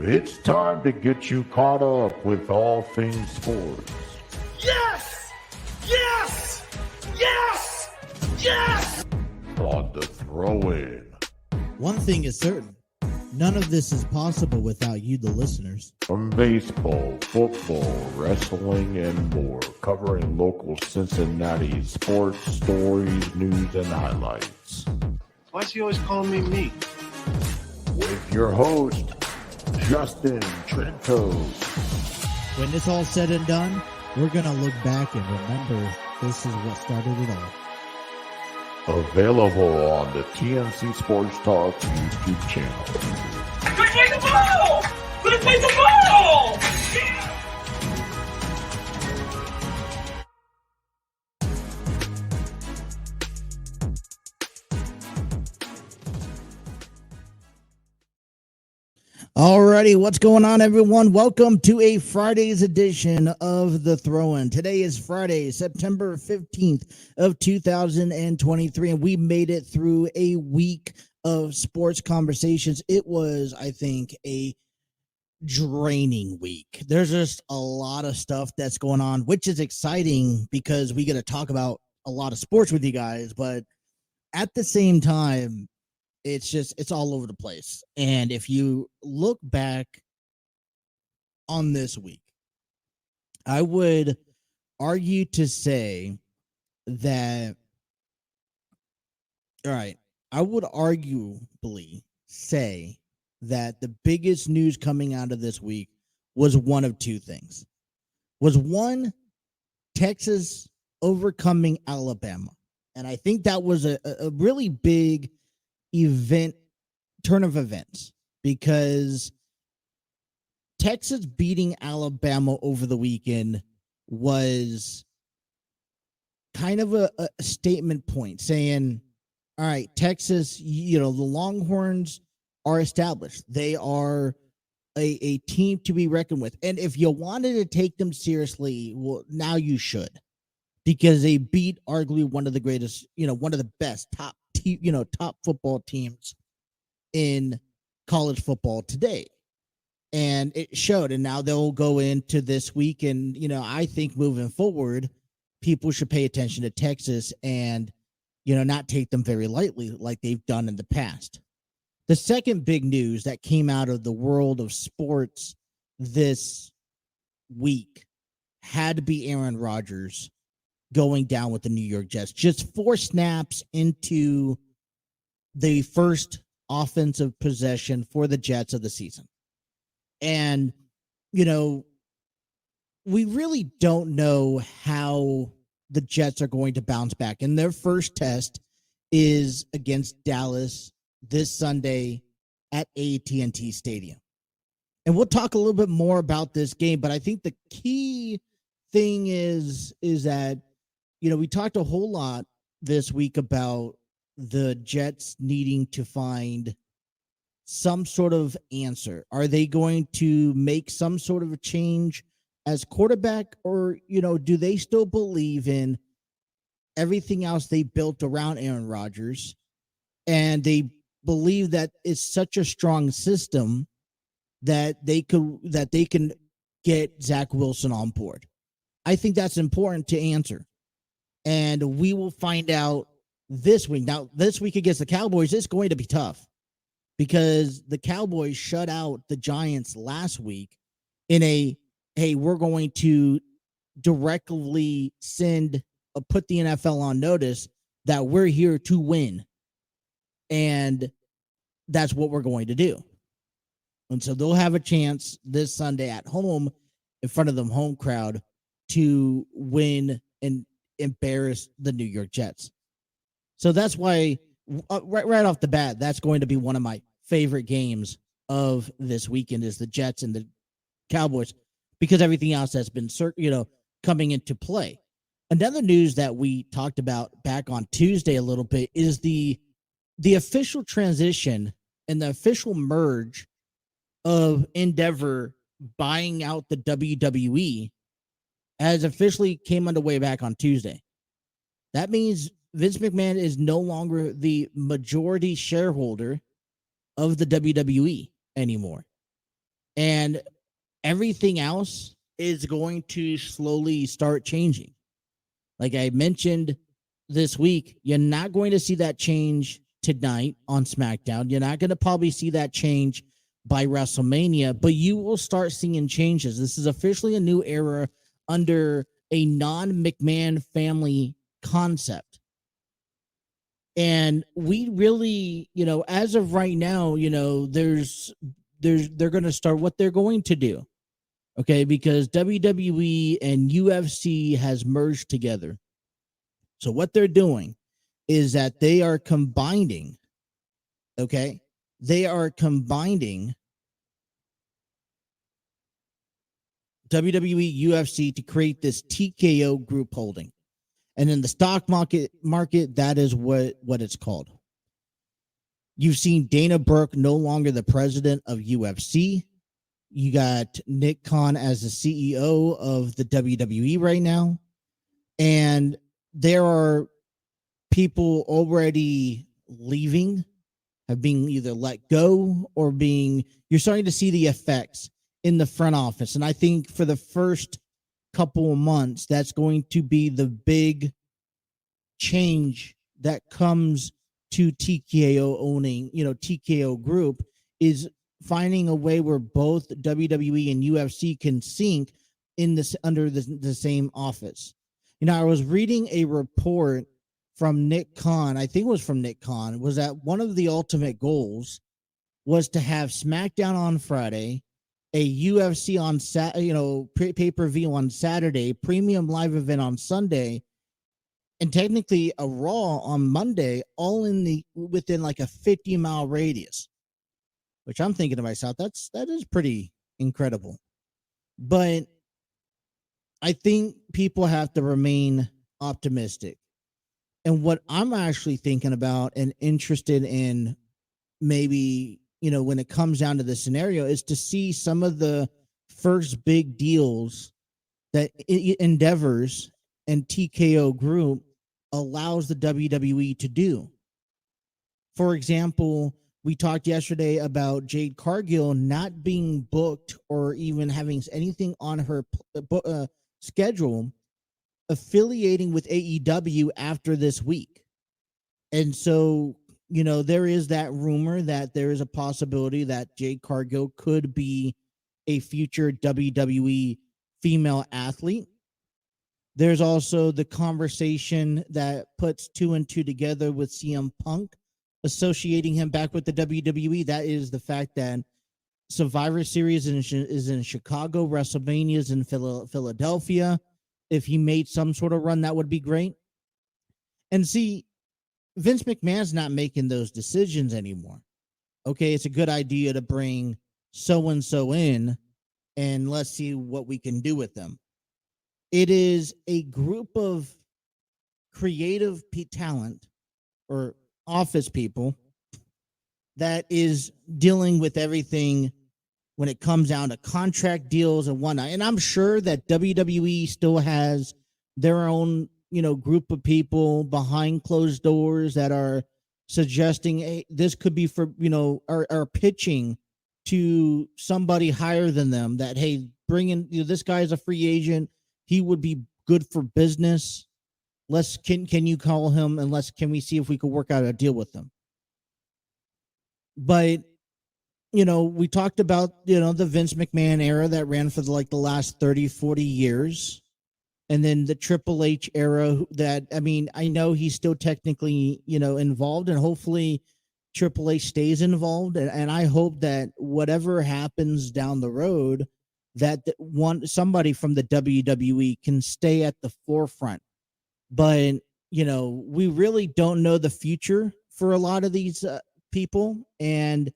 It's time to get you caught up with all things sports. Yes! Yes! Yes! Yes! On the throw-in. One thing is certain. None of this is possible without you, the listeners. From baseball, football, wrestling, and more, covering local Cincinnati sports stories, news, and highlights. Why is he always calling me meat? With your host, Justin Trento. When it's all said and done, we're going to look back and remember this is what started it all. Available on the TNC Sports Talk YouTube channel. Let's play the ball! Let's play the ball! Yeah! Alrighty, what's going on, everyone? Welcome to a Friday's edition of The Throw-In. Today is Friday, September 15th of 2023, and we made it through a week of sports conversations. It was, I think, a draining week. There's just a lot of stuff that's going on, which is exciting because we get to talk about a lot of sports with you guys, but at the same time, it's all over the place. And if you look back on this week, I would argue to say that, all right, I would arguably say that the biggest news coming out of this week was one of two things. Was one, Texas overcoming Alabama. And I think that was a really big turn of events, because Texas beating Alabama over the weekend was kind of a statement point saying, all right, Texas, the Longhorns are established. They are a team to be reckoned with. And if you wanted to take them seriously, well, now you should, because they beat arguably one of the greatest, one of the best top football teams in college football today. And it showed. And now they'll go into this week. And, I think moving forward, people should pay attention to Texas and, not take them very lightly like they've done in the past. The second big news that came out of the world of sports this week had to be Aaron Rodgers going down with the New York Jets. Just 4 snaps into the first offensive possession for the Jets of the season. And, we really don't know how the Jets are going to bounce back. And their first test is against Dallas this Sunday at AT&T Stadium. And we'll talk a little bit more about this game, but I think the key thing is that, we talked a whole lot this week about the Jets needing to find some sort of answer. Are they going to make some sort of a change as quarterback, or, do they still believe in everything else they built around Aaron Rodgers? And they believe that it's such a strong system that they can get Zach Wilson on board. I think that's important to answer. And we will find out this week. Now, this week against the Cowboys, it's going to be tough because the Cowboys shut out the Giants last week in hey, we're going to directly put the NFL on notice that we're here to win. And that's what we're going to do. And so they'll have a chance this Sunday at home in front of the home crowd to win and embarrass the New York Jets. So that's why right off the bat, that's going to be one of my favorite games of this weekend is the Jets and the Cowboys, because everything else has been, coming into play. Another news that we talked about back on Tuesday a little bit is the official transition and the official merge of Endeavor buying out the WWE has officially came underway back on Tuesday. That means Vince McMahon is no longer the majority shareholder of the WWE anymore. And everything else is going to slowly start changing. Like I mentioned this week, you're not going to see that change tonight on SmackDown. You're not going to probably see that change by WrestleMania, but you will start seeing changes. This is officially a new era under a non-McMahon family concept. And we really, as of right now, they're going to start what they're going to do. Okay, because WWE and UFC has merged together. So what they're doing is that they are combining, okay? They are combining WWE, UFC to create this TKO group holding. And in the stock market, that is what it's called. You've seen Dana Brooke no longer the president of UFC. You got Nick Khan as the CEO of the WWE right now. And there are people already leaving, have been either let go or you're starting to see the effects in the front office. And I think for the first couple of months, that's going to be the big change that comes to TKO owning, TKO group is finding a way where both WWE and UFC can sync in this under the same office. I was reading a report from Nick Khan. I think it was from Nick Khan. Was that one of the ultimate goals was to have SmackDown on Friday, a UFC on pay-per-view on Saturday, premium live event on Sunday, and technically a Raw on Monday, all within like a 50-mile radius. Which I'm thinking to myself, that is pretty incredible. But I think people have to remain optimistic. And what I'm actually thinking about and interested in, maybe, when it comes down to the scenario, is to see some of the first big deals that Endeavors and TKO Group allows the WWE to do. For example, we talked yesterday about Jade Cargill not being booked or even having anything on her schedule, affiliating with AEW after this week. And so, there is that rumor that there is a possibility that Jade Cargill could be a future WWE female athlete. There's also the conversation that puts 2 and 2 together with CM Punk, associating him back with the WWE. That is the fact that Survivor Series is in Chicago, WrestleMania is in Philadelphia. If he made some sort of run, that would be great. And see, Vince McMahon's not making those decisions anymore. Okay, it's a good idea to bring so-and-so in, and let's see what we can do with them. It is a group of creative talent or office people that is dealing with everything when it comes down to contract deals and whatnot. And I'm sure that WWE still has their own, group of people behind closed doors that are suggesting, hey, this could be for, are pitching to somebody higher than them that, hey, bring in, this guy is a free agent. He would be good for business. Can you call him and can we see if we could work out a deal with him? But, we talked about, the Vince McMahon era that ran for the last 30, 40 years. And then the Triple H era I know he's still technically, involved, and hopefully Triple H stays involved. And I hope that whatever happens down the road, that somebody from the WWE can stay at the forefront. But, we really don't know the future for a lot of these people, and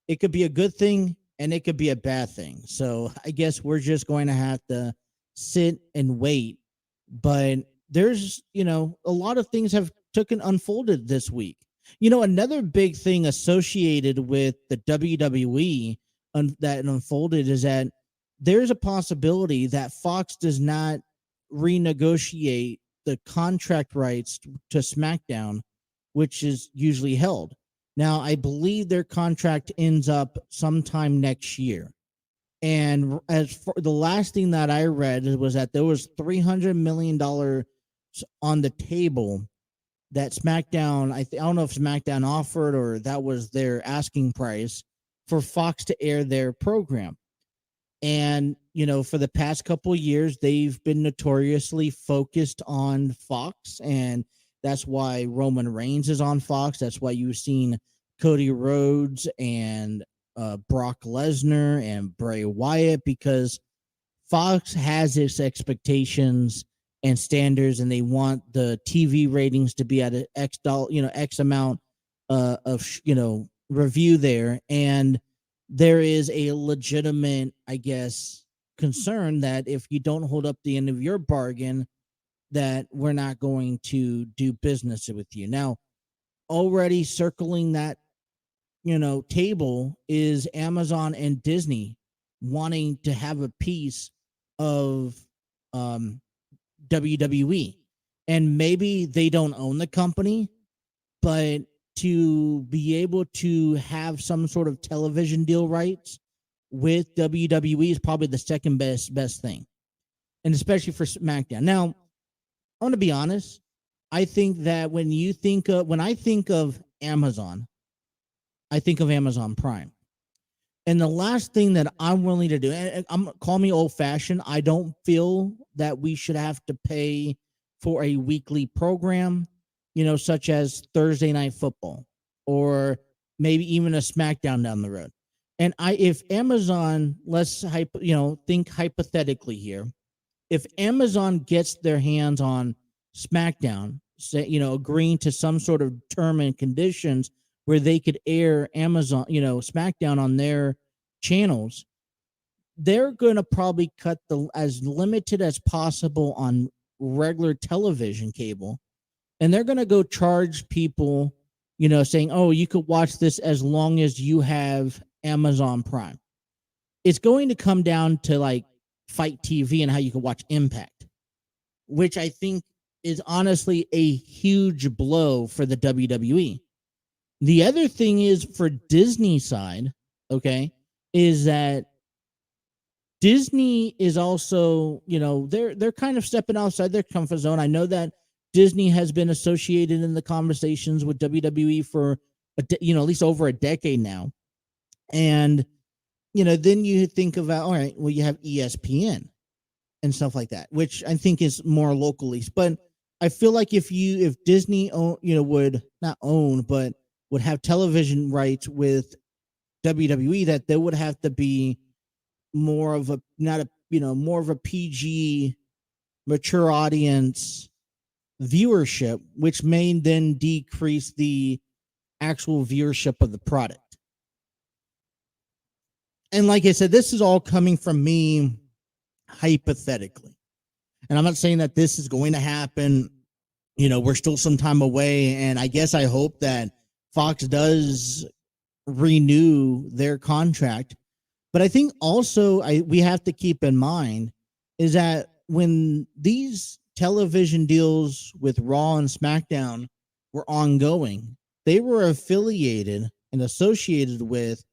it could be a good thing and it could be a bad thing. So I guess we're just going to have to sit and wait. But there's, a lot of things have unfolded this week. Another big thing associated with the WWE that unfolded is that there's a possibility that Fox does not renegotiate the contract rights to SmackDown, which is usually held. Now, I believe their contract ends up sometime next year. And as for the last thing that I read was that there was $300 million on the table that SmackDown, I don't know if SmackDown offered or that was their asking price for Fox to air their program. And, for the past couple of years, they've been notoriously focused on Fox. And that's why Roman Reigns is on Fox. That's why you've seen Cody Rhodes and Brock Lesnar and Bray Wyatt, because Fox has its expectations and standards, and they want the TV ratings to be at an X amount of review there. And there is a legitimate, I guess, concern that if you don't hold up the end of your bargain, that we're not going to do business with you. Now, already circling that, table is Amazon and Disney wanting to have a piece of WWE. And maybe they don't own the company, but to be able to have some sort of television deal rights with WWE is probably the second best thing. And especially for SmackDown. Now, I want to be honest. I think that when I think of Amazon, I think of Amazon Prime. And the last thing that I'm willing to do, and call me old fashioned, I don't feel that we should have to pay for a weekly program, such as Thursday Night Football or maybe even a SmackDown down the road. And if Amazon, let's think hypothetically here, if Amazon gets their hands on SmackDown, agreeing to some sort of term and conditions where they could air Amazon, SmackDown on their channels, they're going to probably cut as limited as possible on regular television cable. And they're going to go charge people, saying, oh, you could watch this as long as you have Amazon Prime. It's going to come down to like Fight TV and how you can watch Impact, which I think is honestly a huge blow for the WWE. The other thing is for Disney side, okay, is that Disney is also, they're kind of stepping outside their comfort zone. I know that Disney has been associated in the conversations with WWE for, at least over a decade now. And, then you think about, all right, well, you have ESPN and stuff like that, which I think is more locally. But I feel like if Disney would not own, but would have television rights with WWE, that there would have to be more of a PG mature audience viewership, which may then decrease the actual viewership of the product. And like I said, this is all coming from me hypothetically. And I'm not saying that this is going to happen. We're still some time away. And I guess I hope that Fox does renew their contract. But I think also we have to keep in mind is that when these television deals with Raw and SmackDown were ongoing, they were affiliated and associated with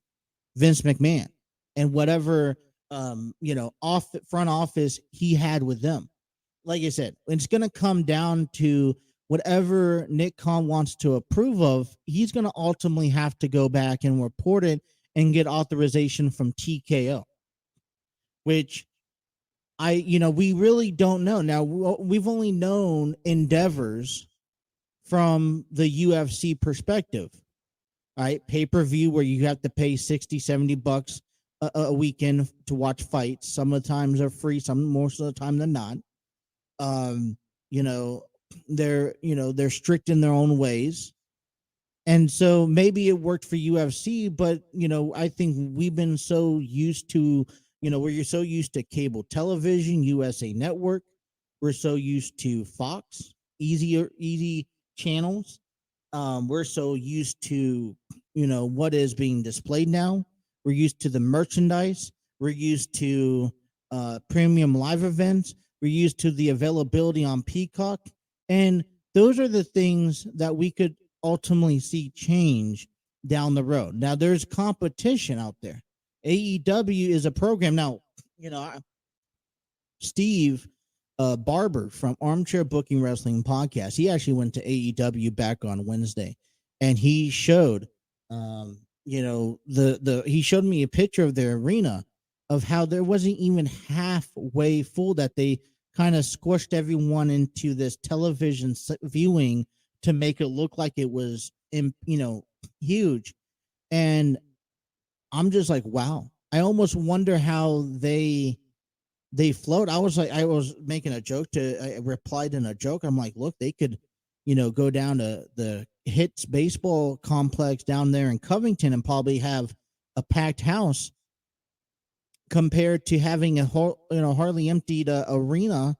Vince McMahon and whatever front office he had with them. Like I said, it's going to come down to whatever Nick Khan wants to approve of. He's going to ultimately have to go back and report it and get authorization from TKO, which we really don't know. Now, we've only known endeavors from the UFC perspective, right? Pay-per-view where you have to pay $60-$70 a weekend to watch fights. Some of the times are free, some most of the time they're not. They're strict in their own ways. And so maybe it worked for UFC, but I think we've been so used to, we're so used to cable television, USA Network. We're so used to Fox, easy channels. We're so used to, what is being displayed now. We're used to the merchandise. We're used to premium live events. We're used to the availability on Peacock. And those are the things that we could ultimately see change down the road. Now, there's competition out there. AEW is a program now. You know, Steve Barber from Armchair Booking Wrestling Podcast. He actually went to AEW back on Wednesday, and he showed, he showed me a picture of their arena of how there wasn't even halfway full, that they kind of squished everyone into this television viewing to make it look like it was, huge. And I'm just like, wow. I almost wonder how they float. I was making a joke I replied in a joke. I'm like, look, they could, go down to the Hits baseball complex down there in Covington and probably have a packed house compared to having a hardly emptied arena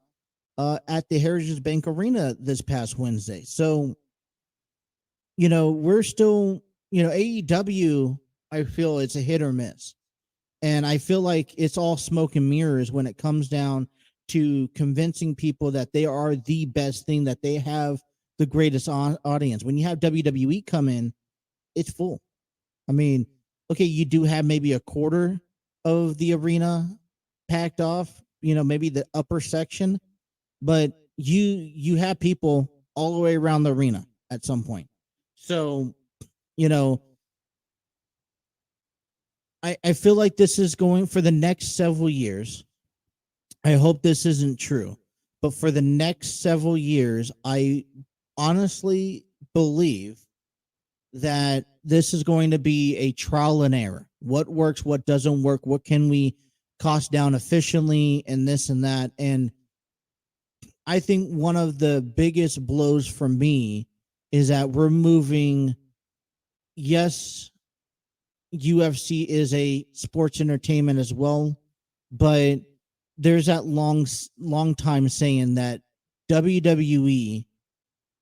at the Heritage Bank Arena this past Wednesday. So, we're still, AEW, I feel it's a hit or miss. And I feel like it's all smoke and mirrors when it comes down to convincing people that they are the best thing, that they have the greatest audience. When you have WWE come in, it's full. I mean, okay, you do have maybe a quarter of the arena packed off, maybe the upper section, but you have people all the way around the arena at some point. So, I feel like this is going for the next several years. I hope this isn't true, but for the next several years, I honestly believe that this is going to be a trial and error. What works, what doesn't work, what can we cost down efficiently, and this and that. And I think one of the biggest blows for me is that we're moving. Yes, UFC is a sports entertainment as well, but there's that long time saying that WWE,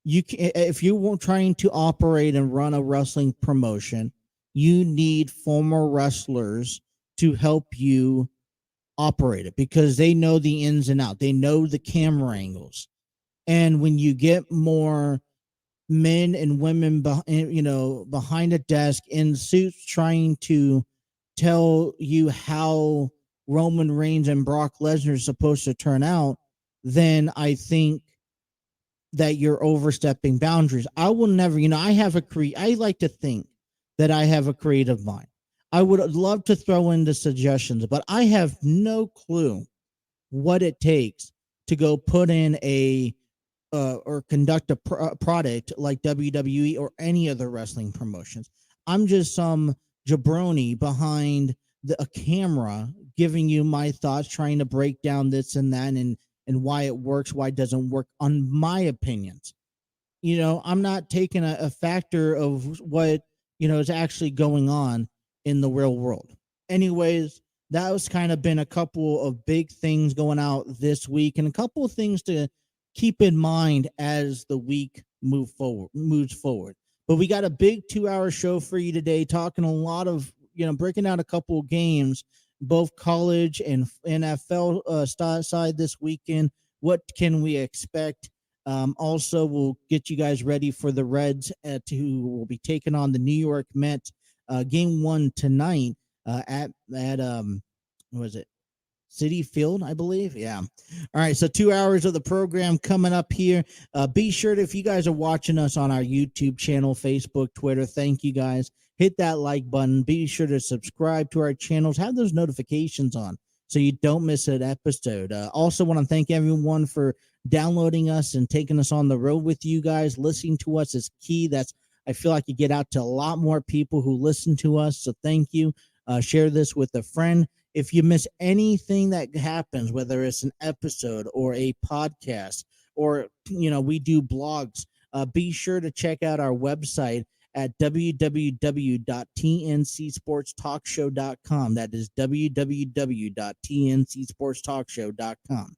if you were trying to operate and run a wrestling promotion, you need former wrestlers to help you operate it, because they know the ins and out. They know the camera angles. And when you get more men and women behind a desk in suits trying to tell you how Roman Reigns and Brock Lesnar is supposed to turn out, then I think that you're overstepping boundaries. I will never, I like to think that I have a creative mind. I would love to throw in the suggestions, but I have no clue what it takes to go put in or conduct a product like WWE or any other wrestling promotions. I'm just some jabroni behind a camera giving you my thoughts, trying to break down this and that, and why it works, why it doesn't work, on my opinions. I'm not taking a factor of what, is actually going on in the real world. Anyways, that was kind of been a couple of big things going out this week, and a couple of things to keep in mind as the week moves forward. But we got a big 2-hour show for you today, talking a lot of, breaking out a couple of games, both college and NFL side this weekend. What can we expect? Also, we'll get you guys ready for the Reds who will be taking on the New York Mets. Game 1 tonight at what was it? City Field, I believe. Yeah. All right. So 2 hours of the program coming up here. Be sure to, if you guys are watching us on our YouTube channel, Facebook, Twitter, thank you guys. Hit that like button. Be sure to subscribe to our channels. Have those notifications on so you don't miss an episode. Also want to thank everyone for downloading us and taking us on the road with you guys. Listening to us is key. I feel like you get out to a lot more people who listen to us. So thank you. Share this with a friend. If you miss anything that happens, whether it's an episode or a podcast, or, we do blogs, be sure to check out our website at www.tncsportstalkshow.com. That is www.tncsportstalkshow.com.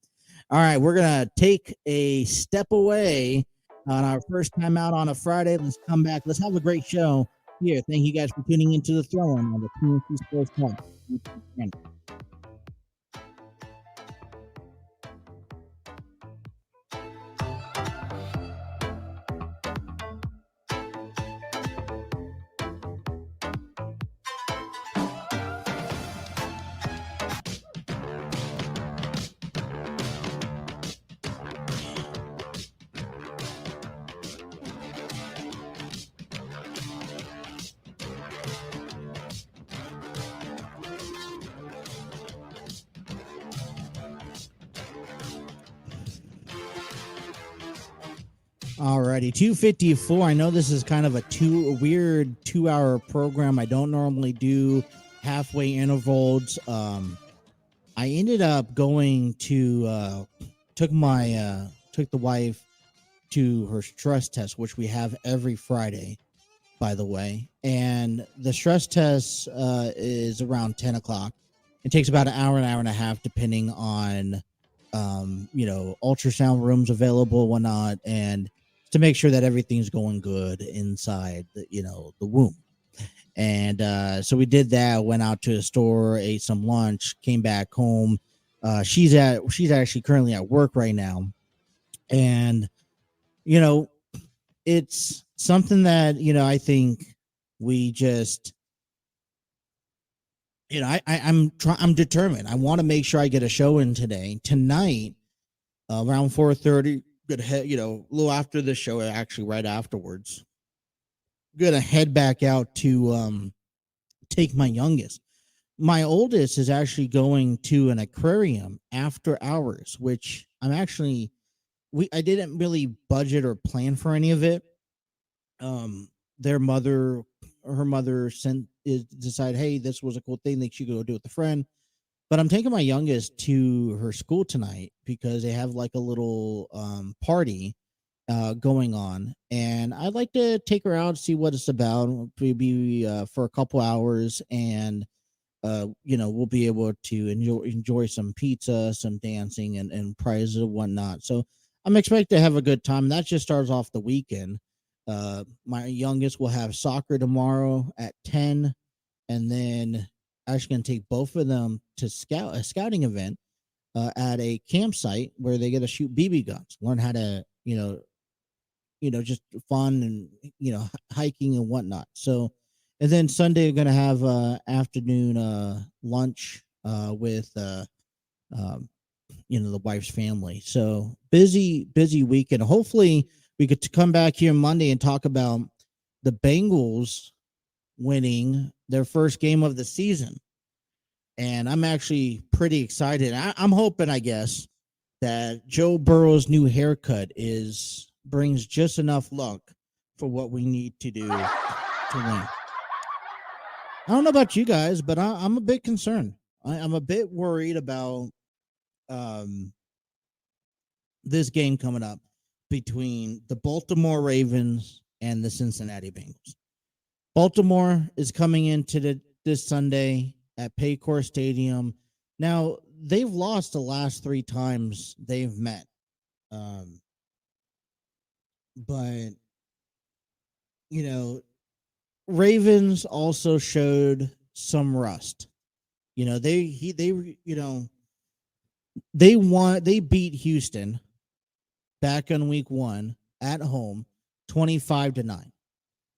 All right, we're going to take a step away on our first time out on a Friday. Let's come back. Let's have a great show here. Thank you guys for tuning into the Throw-In on the TNC Sports Talk. Alrighty, 254. I know this is kind of a weird 2 hour program. I don't normally do halfway intervals. I ended up going to took the wife to her stress test, which we have every Friday, by the way. And the stress test is around 10 o'clock. It takes about an hour and a half, depending on ultrasound rooms available, whatnot, and to make sure that everything's going good inside the womb. And so we did that, went out to the store, ate some lunch, came back home. She's actually currently at work right now. And you know it's something that I think we just I'm determined. I want to make sure I get a show in tonight around 4:30. Gonna head, a little after the show, actually right afterwards. Gonna head back out to take my youngest. My oldest is actually going to an aquarium after hours, which I didn't really budget or plan for any of it. Her mother decided, hey, this was a cool thing that she could go do with a friend. But I'm taking my youngest to her school tonight because they have like a little party going on, and I'd like to take her out, see what it's about, maybe for a couple hours, and we'll be able to enjoy some pizza, some dancing, and prizes and whatnot. So I'm expecting to have a good time. That just starts off the weekend. My youngest will have soccer tomorrow at 10, and then actually going to take both of them to a scouting event at a campsite where they get to shoot BB guns, learn how to just fun and hiking and whatnot. So, and then Sunday we're going to have afternoon lunch with the wife's family. So busy weekend. Hopefully we could come back here Monday and talk about the Bengals winning their first game of the season. And I'm actually pretty excited. I'm hoping, I guess, that Joe Burrow's new haircut brings just enough luck for what we need to do to win. I don't know about you guys, but I'm a bit concerned. I'm a bit worried about this game coming up between the Baltimore Ravens and the Cincinnati Bengals. Baltimore is coming into this Sunday at Paycor Stadium. Now, they've lost the last 3 times they've met. But Ravens also showed some rust. They beat Houston back on week 1 at home 25-9.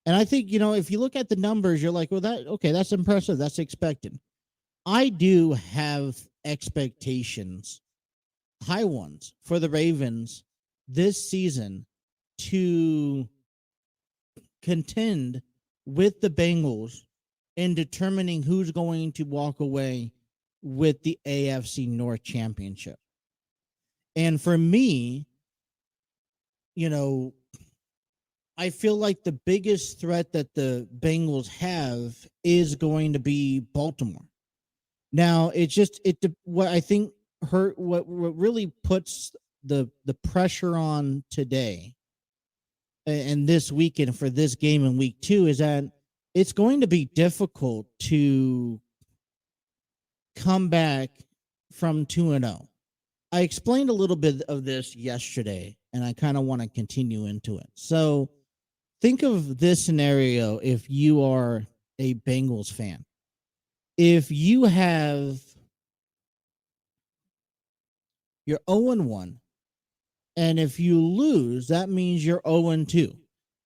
And I think, if you look at the numbers, you're like, well, that's impressive. That's expected. I do have expectations, high ones, for the Ravens this season to contend with the Bengals in determining who's going to walk away with the AFC North Championship. And for me, I feel like the biggest threat that the Bengals have is going to be Baltimore. Now, what I think what really puts the pressure on today and this weekend for this game in week 2 is that it's going to be difficult to come back from 2-0. I explained a little bit of this yesterday, and I kind of want to continue into it. So think of this scenario if you are a Bengals fan. If you're 0-1, and if you lose, that means you're 0-2.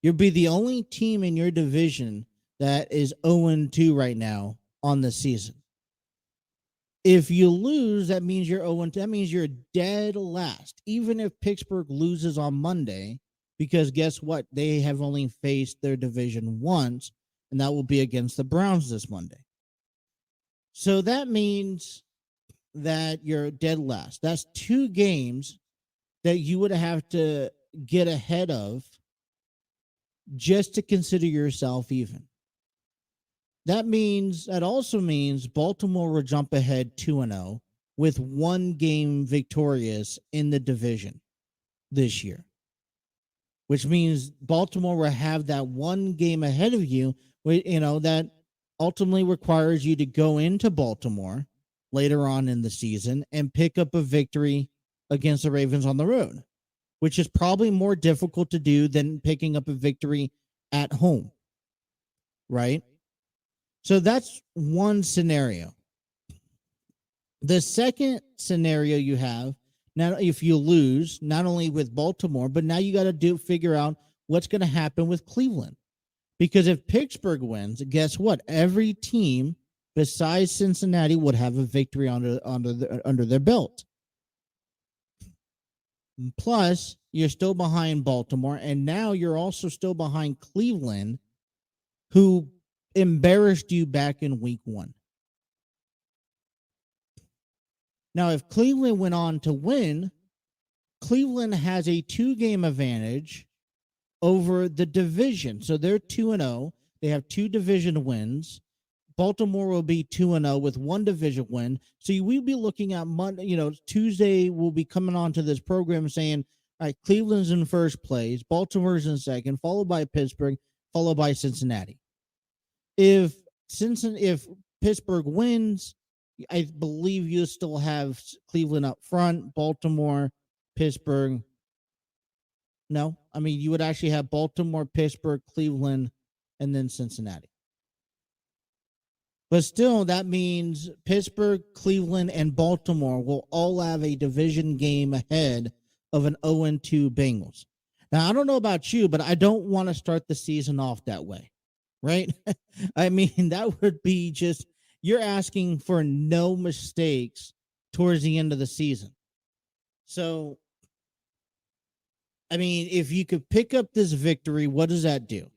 You'll be the only team in your division that is 0-2 right now on the season. If you lose, that means you're 0-2. That means you're dead last, even if Pittsburgh loses on Monday, because guess what? They have only faced their division once, and that will be against the Browns this Monday. So that means that you're dead last. That's 2 games that you would have to get ahead of just to consider yourself even. That also means Baltimore will jump ahead 2-0 with one game victorious in the division this year, which means Baltimore will have that one game ahead of you, that ultimately requires you to go into Baltimore later on in the season and pick up a victory against the Ravens on the road, which is probably more difficult to do than picking up a victory at home, right? So that's one scenario. The second scenario you have, now if you lose, not only with Baltimore, but now you got to figure out what's going to happen with Cleveland. Because if Pittsburgh wins, guess what? Every team besides Cincinnati would have a victory under their belt. Plus, you're still behind Baltimore, and now you're also still behind Cleveland, who embarrassed you back in week 1. Now, if Cleveland went on to win, Cleveland has a 2-game advantage over the division. So they're 2-0. They have 2 division wins. Baltimore will be 2-0 with 1 division win. So we'll be looking at Monday, Tuesday we'll be coming on to this program saying, all right, Cleveland's in first place, Baltimore's in second, followed by Pittsburgh, followed by Cincinnati. If Pittsburgh wins, I believe you still have Cleveland up front, Baltimore, Pittsburgh. No, I mean, you would actually have Baltimore, Pittsburgh, Cleveland, and then Cincinnati. But still, that means Pittsburgh, Cleveland, and Baltimore will all have a division game ahead of an 0-2 Bengals. Now, I don't know about you, but I don't want to start the season off that way, right? I mean, that would be just, you're asking for no mistakes towards the end of the season. So, I mean, if you could pick up this victory, what does that do?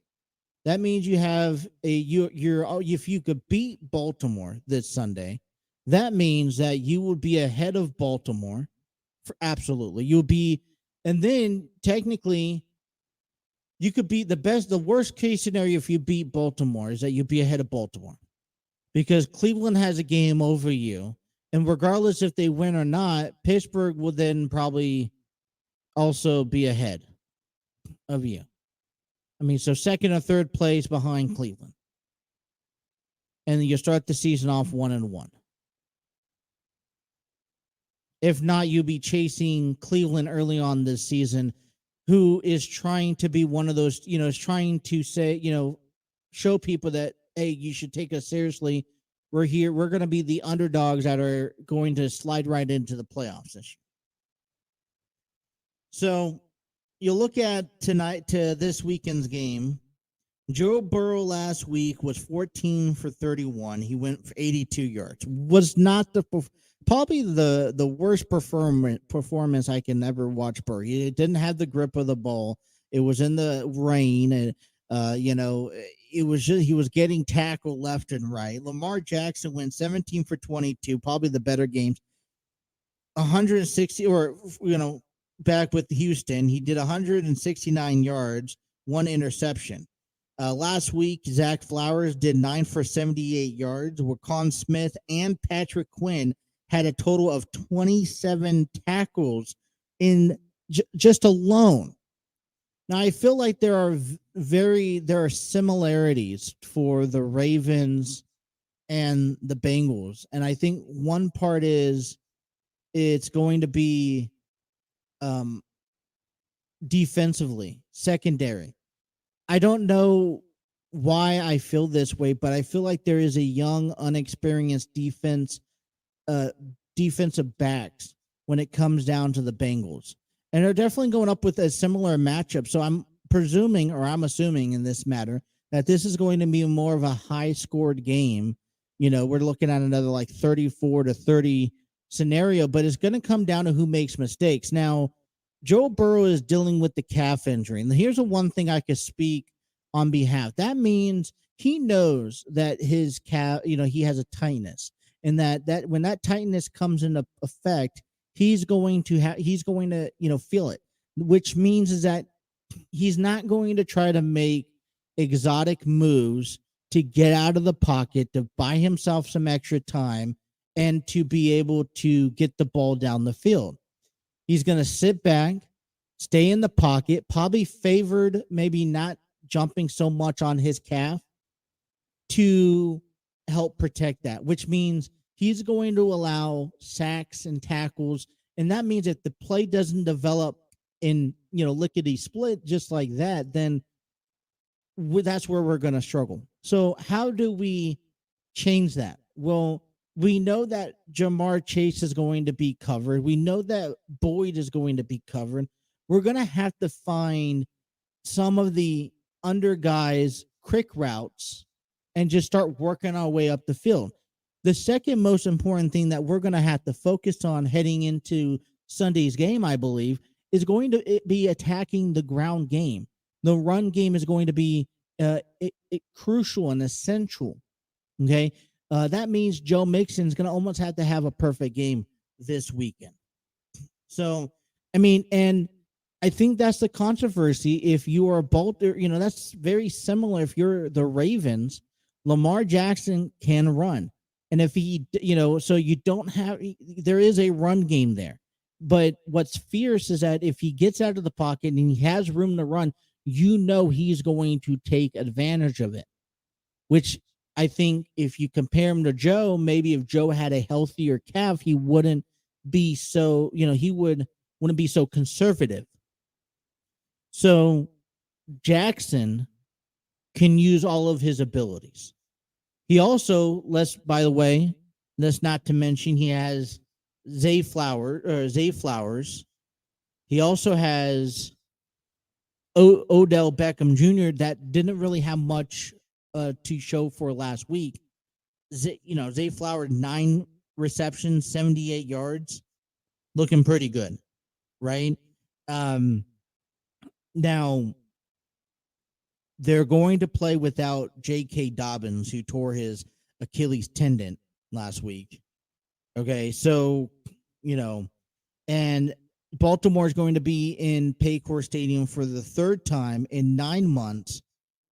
That means you have if you could beat Baltimore this Sunday, that means that you would be ahead of Baltimore. Absolutely. You'll be, and then technically you could be the worst case scenario if you beat Baltimore is that you'd be ahead of Baltimore because Cleveland has a game over you. And regardless if they win or not, Pittsburgh will then probably also be ahead of you. I mean, so second or third place behind Cleveland. And you start the season off 1-1. If not, you'll be chasing Cleveland early on this season, who is trying to be one of those, is trying to say, show people that, hey, you should take us seriously. We're here. We're going to be the underdogs that are going to slide right into the playoffs this year. So you look at this weekend's game. Joe Burrow last week was 14 for 31. He went for 82 yards. Was not probably the worst performance I can ever watch Burrow. He didn't have the grip of the ball. It was in the rain, and it was just, he was getting tackled left and right. Lamar Jackson went 17 for 22, probably the better games. 160 back with Houston, he did 169 yards, 1 interception. Last week, Zach Flowers did 9 for 78 yards. Waquan Smith and Patrick Quinn had a total of 27 tackles in just alone. Now, I feel like there are similarities for the Ravens and the Bengals. And I think one part is it's going to be defensively, secondary. I don't know why I feel this way, but I feel like there is a young, unexperienced defensive backs when it comes down to the Bengals. And they're definitely going up with a similar matchup. So I'm assuming in this matter that this is going to be more of a high-scored game. We're looking at another like 34-30 scenario, but it's going to come down to who makes mistakes. Now, Joe Burrow is dealing with the calf injury. And here's the one thing I could speak on behalf. That means he knows that his calf, he has a tightness, and that when that tightness comes into effect, he's going to feel it. which means is that he's not going to try to make exotic moves to get out of the pocket, to buy himself some extra time, and to be able to get the ball down the field. He's going to sit back, stay in the pocket, probably favored maybe not jumping so much on his calf to help protect that, which means he's going to allow sacks and tackles. And that means if the play doesn't develop in, lickety split just like that, then that's where we're going to struggle. So how do we change that? Well, we know that Jamar Chase is going to be covered. We know that Boyd is going to be covered. We're going to have to find some of the under guys quick routes and just start working our way up the field. The second most important thing that we're going to have to focus on heading into Sunday's game, I believe, is going to be attacking the ground game. The run game is going to be crucial and essential. Okay. That means Joe Mixon's going to almost have to have a perfect game this weekend. So, and I think that's the controversy. If you are Baltimore, that's very similar. If you're the Ravens, Lamar Jackson can run. And if he, so you don't have, there is a run game there. But what's fierce is that if he gets out of the pocket and he has room to run, he's going to take advantage of it, which I think if you compare him to Joe, maybe if Joe had a healthier calf, he wouldn't be so, wouldn't be so conservative. So Jackson can use all of his abilities. He also, by the way, let's not to mention he has Zay Flowers. He also has Odell Beckham Jr. that didn't really have much to show for last week. Zay Flowers, 9 receptions, 78 yards, looking pretty good, right? Now, they're going to play without J.K. Dobbins, who tore his Achilles tendon last week. Okay, so, and Baltimore is going to be in Paycor Stadium for the third time in 9 months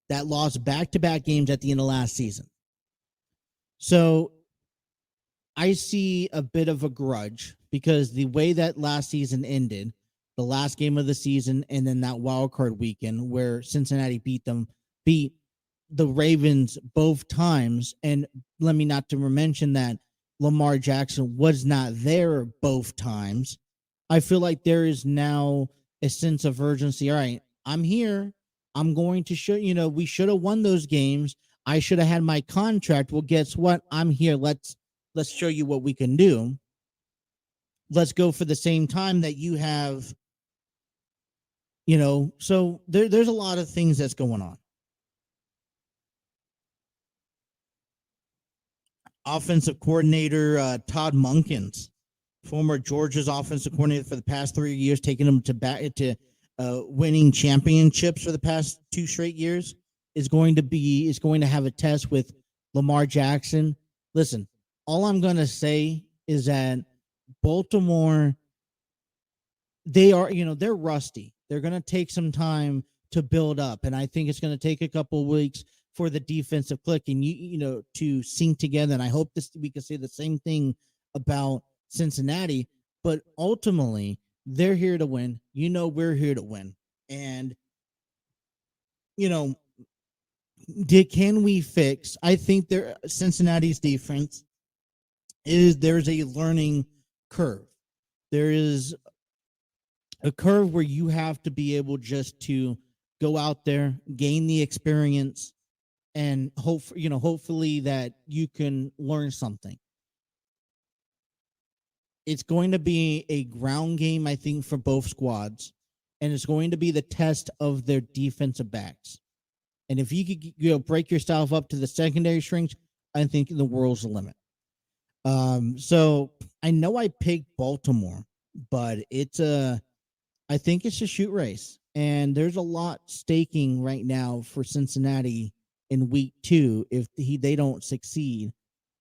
that lost back-to-back games at the end of last season. So I see a bit of a grudge because the way that last season ended, the last game of the season, and then that wild card weekend where Cincinnati beat the Ravens both times. And let me not to mention that Lamar Jackson was not there both times. I feel like there is now a sense of urgency. All right, I'm here. I'm going to show, we should have won those games. I should have had my contract. Well, guess what? I'm here. Let's show you what we can do. Let's go for the same time that you have. So there's a lot of things that's going on. Offensive coordinator Todd Munkins, former Georgia's offensive coordinator for the past 3 years, taking them to winning championships for the past 2 straight years, is going to have a test with Lamar Jackson. Listen, all I'm going to say is that Baltimore, they're rusty. They're going to take some time to build up. And I think it's going to take a couple of weeks for the defensive click and, to sync together. And I hope we can say the same thing about Cincinnati. But ultimately, they're here to win. We're here to win. And, can we fix? I think Cincinnati's defense there's a learning curve. There is a curve where you have to be able just to go out there, gain the experience, and hopefully that you can learn something. It's going to be a ground game, I think, for both squads, and it's going to be the test of their defensive backs. And if you could break yourself up to the secondary strings, I think the world's the limit. So I know I picked Baltimore, but I think it's a shoot race, and there's a lot staking right now for Cincinnati in week 2 if they don't succeed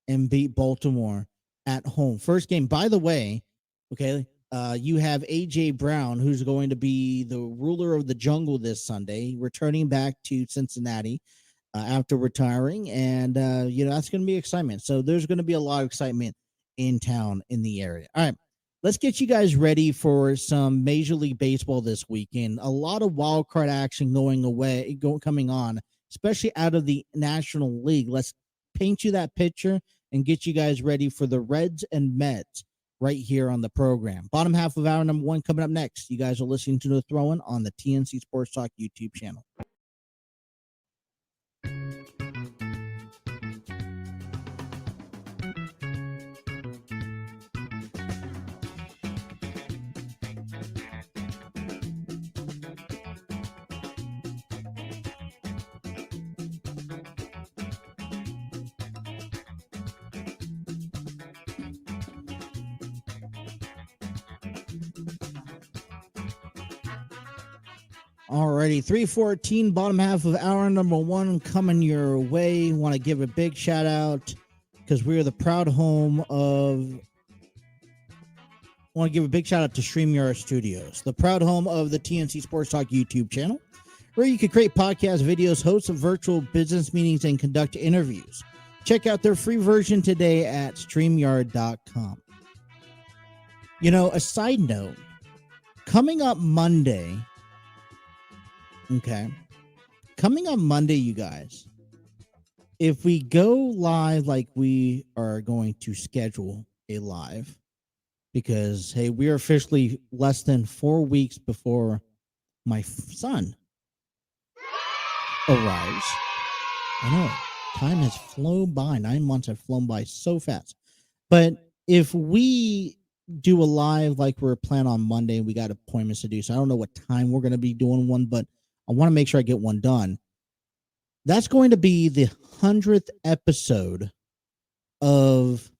and beat Baltimore at home. First game, by the way, okay, You have AJ Brown, who's going to be the ruler of the jungle this Sunday, returning back to Cincinnati after retiring, and that's going to be excitement. So there's going to be a lot of excitement in town in the area. All right, let's get you guys ready for some Major League Baseball this weekend. A lot of wild card action coming on, especially out of the National League. Let's paint you that picture and get you guys ready for the Reds and Mets right here on the program. Bottom half of hour number 1 coming up next. You guys are listening to The Throw-In on the TNC Sports Talk YouTube channel. Alrighty, 3:14, bottom half of hour number 1 coming your way. Want to give a big shout out because we are the proud home of. Want to give a big shout out to StreamYard Studios, the proud home of the TNC Sports Talk YouTube channel, where you can create podcast videos, host of virtual business meetings, and conduct interviews. Check out their free version today at StreamYard.com. A side note, coming up Monday. Okay. Coming up Monday, you guys, if we go live like we are going to schedule a live, because, hey, we are officially less than 4 weeks before my son arrives. I know. Time has flown by. 9 months have flown by so fast. But if we do a live like we're planning on Monday, we got appointments to do. So I don't know what time we're going to be doing one, but I want to make sure I get one done. That's going to be the 100th episode of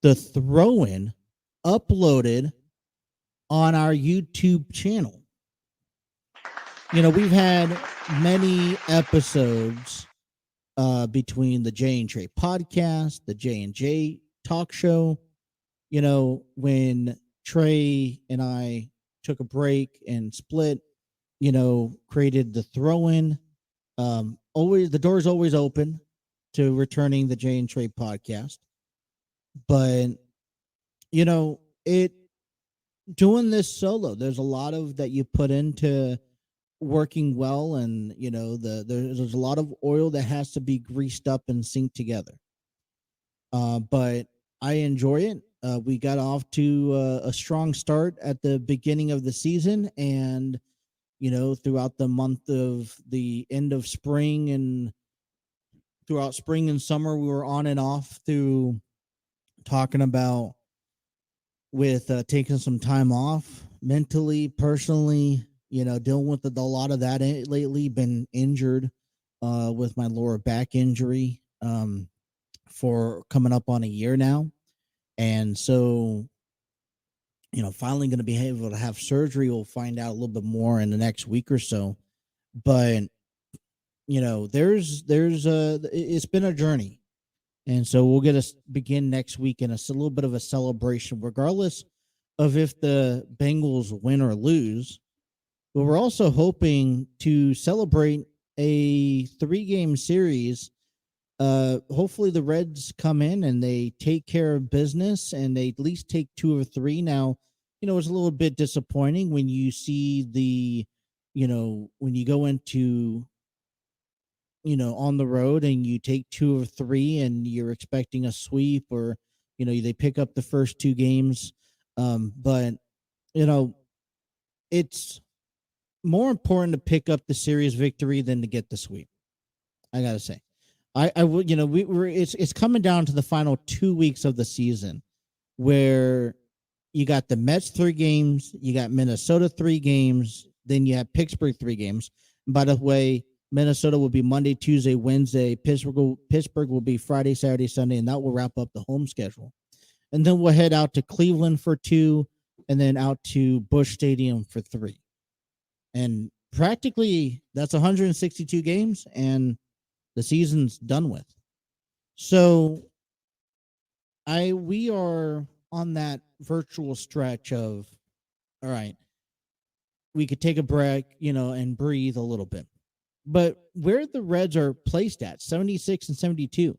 The Throw-In uploaded on our YouTube channel. We've had many episodes between the J and Trey podcast, the J and J talk show. When Trey and I took a break and split, created the Throw-In. Always the door's always open to returning the Jay and Trey podcast. But doing this solo, there's a lot of that you put into working well, and there's a lot of oil that has to be greased up and synced together. But I enjoy it. We got off to a strong start at the beginning of the season, and throughout the month of the end of spring and throughout spring and summer, we were on and off through talking about with taking some time off mentally, personally, dealing with a lot of that lately. Been injured with my lower back injury for coming up on a year now. And so finally going to be able to have surgery. We'll find out a little bit more in the next week or so. But it's been a journey, and so we'll get to begin next week in a little bit of a celebration, regardless of if the Bengals win or lose. But we're also hoping to celebrate a 3-game series. Hopefully the Reds come in and they take care of business and they at least take 2 or 3. Now, it's a little bit disappointing when you see when you go into, on the road and you take 2 or 3 and you're expecting a sweep, or, they pick up the first 2 games. But, it's more important to pick up the series victory than to get the sweep. I got to say. I would, it's coming down to the final 2 weeks of the season where you got the Mets 3 games, you got Minnesota 3 games, then you have Pittsburgh 3 games. And by the way, Minnesota will be Monday, Tuesday, Wednesday. Pittsburgh will be Friday, Saturday, Sunday, and that will wrap up the home schedule. And then we'll head out to Cleveland for 2, and then out to Busch Stadium for 3. And practically that's 162 games, and the season's done with. So we are on that virtual stretch of, all right, we could take a break, and breathe a little bit. But where the Reds are placed at, 76 and 72,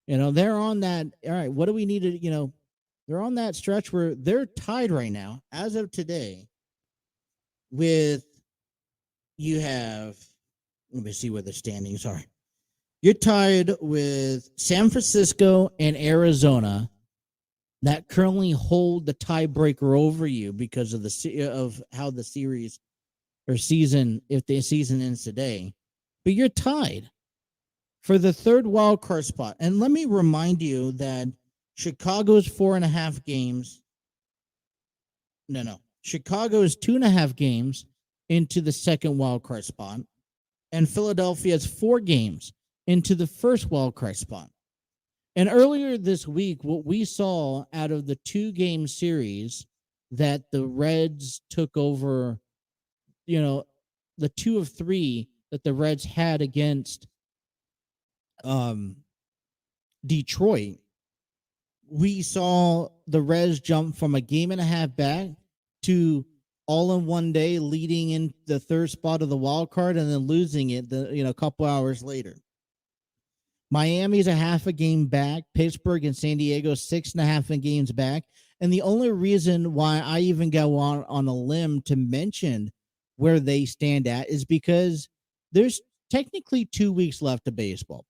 they're on that. All right, what do we need to, they're on that stretch where they're tied right now, as of today, with, let me see where the standings are. You're tied with San Francisco and Arizona that currently hold the tiebreaker over you because of how the series or season, if the season ends today. But you're tied for the third wild card spot. And let me remind you that Chicago's 4.5 games. No. Chicago is 2.5 games into the second wild card spot. And Philadelphia is 4 games into the first wild card spot. And earlier this week, what we saw out of the 2-game series that the Reds took over, the 2 of 3 that the Reds had against Detroit, we saw the Reds jump from a 1.5 back to all in one day, leading in the third spot of the wild card and then losing it a couple hours later. Miami's a 0.5 game back. Pittsburgh and San Diego 6.5 games back. And the only reason why I even go on a limb to mention where they stand at is because there's technically 2 weeks left of baseball.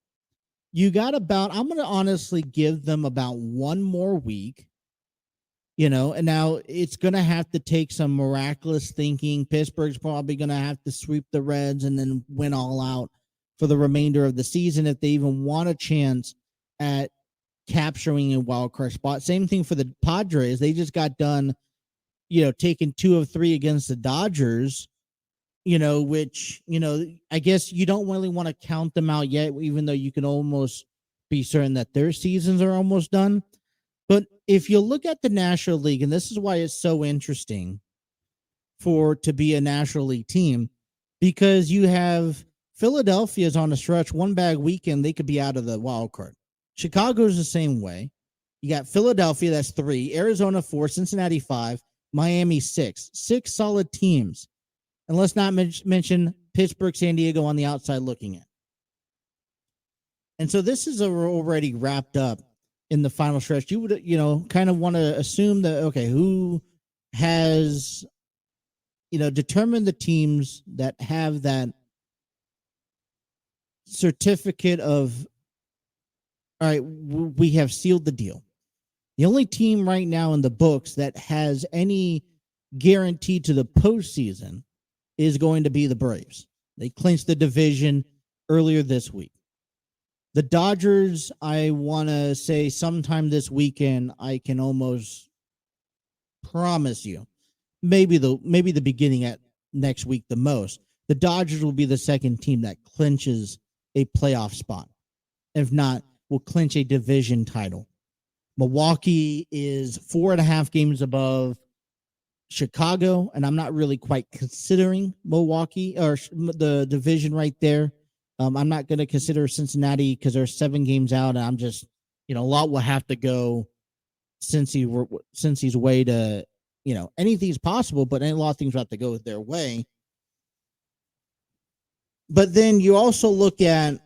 You got I'm going to honestly give them about 1 more week, and now it's going to have to take some miraculous thinking. Pittsburgh's probably going to have to sweep the Reds and then win all out for the remainder of the season if they even want a chance at capturing a wild card spot. Same thing for the Padres. They just got done, taking 2 of 3 against the Dodgers, which, I guess you don't really want to count them out yet, even though you can almost be certain that their seasons are almost done. But if you look at the National League, and this is why it's so interesting to be a National League team, because you have Philadelphia's on a stretch, 1 bad weekend, they could be out of the wild card. Chicago's the same way. You got Philadelphia, that's 3, Arizona 4, Cincinnati 5, Miami 6. 6 solid teams. And let's not mention Pittsburgh, San Diego on the outside looking in. And so this is already wrapped up in the final stretch. You would, kind of want to assume that, okay, who has, determined the teams that have that certificate of, all right, we have sealed the deal. The only team right now in the books that has any guarantee to the postseason is going to be the Braves. They clinched the division earlier this week. The Dodgers, I want to say sometime this weekend, I can almost promise you, maybe the beginning at next week the most, the Dodgers will be the second team that clinches a playoff spot. If not, will clinch a division title. Milwaukee is 4.5 games above Chicago, and I'm not really quite considering Milwaukee or the division right there. I'm not going to consider Cincinnati because they're 7 games out, and I'm just, a lot will have to go Cincy's way to, anything's possible, but a lot of things will have to go their way. But then you also look at,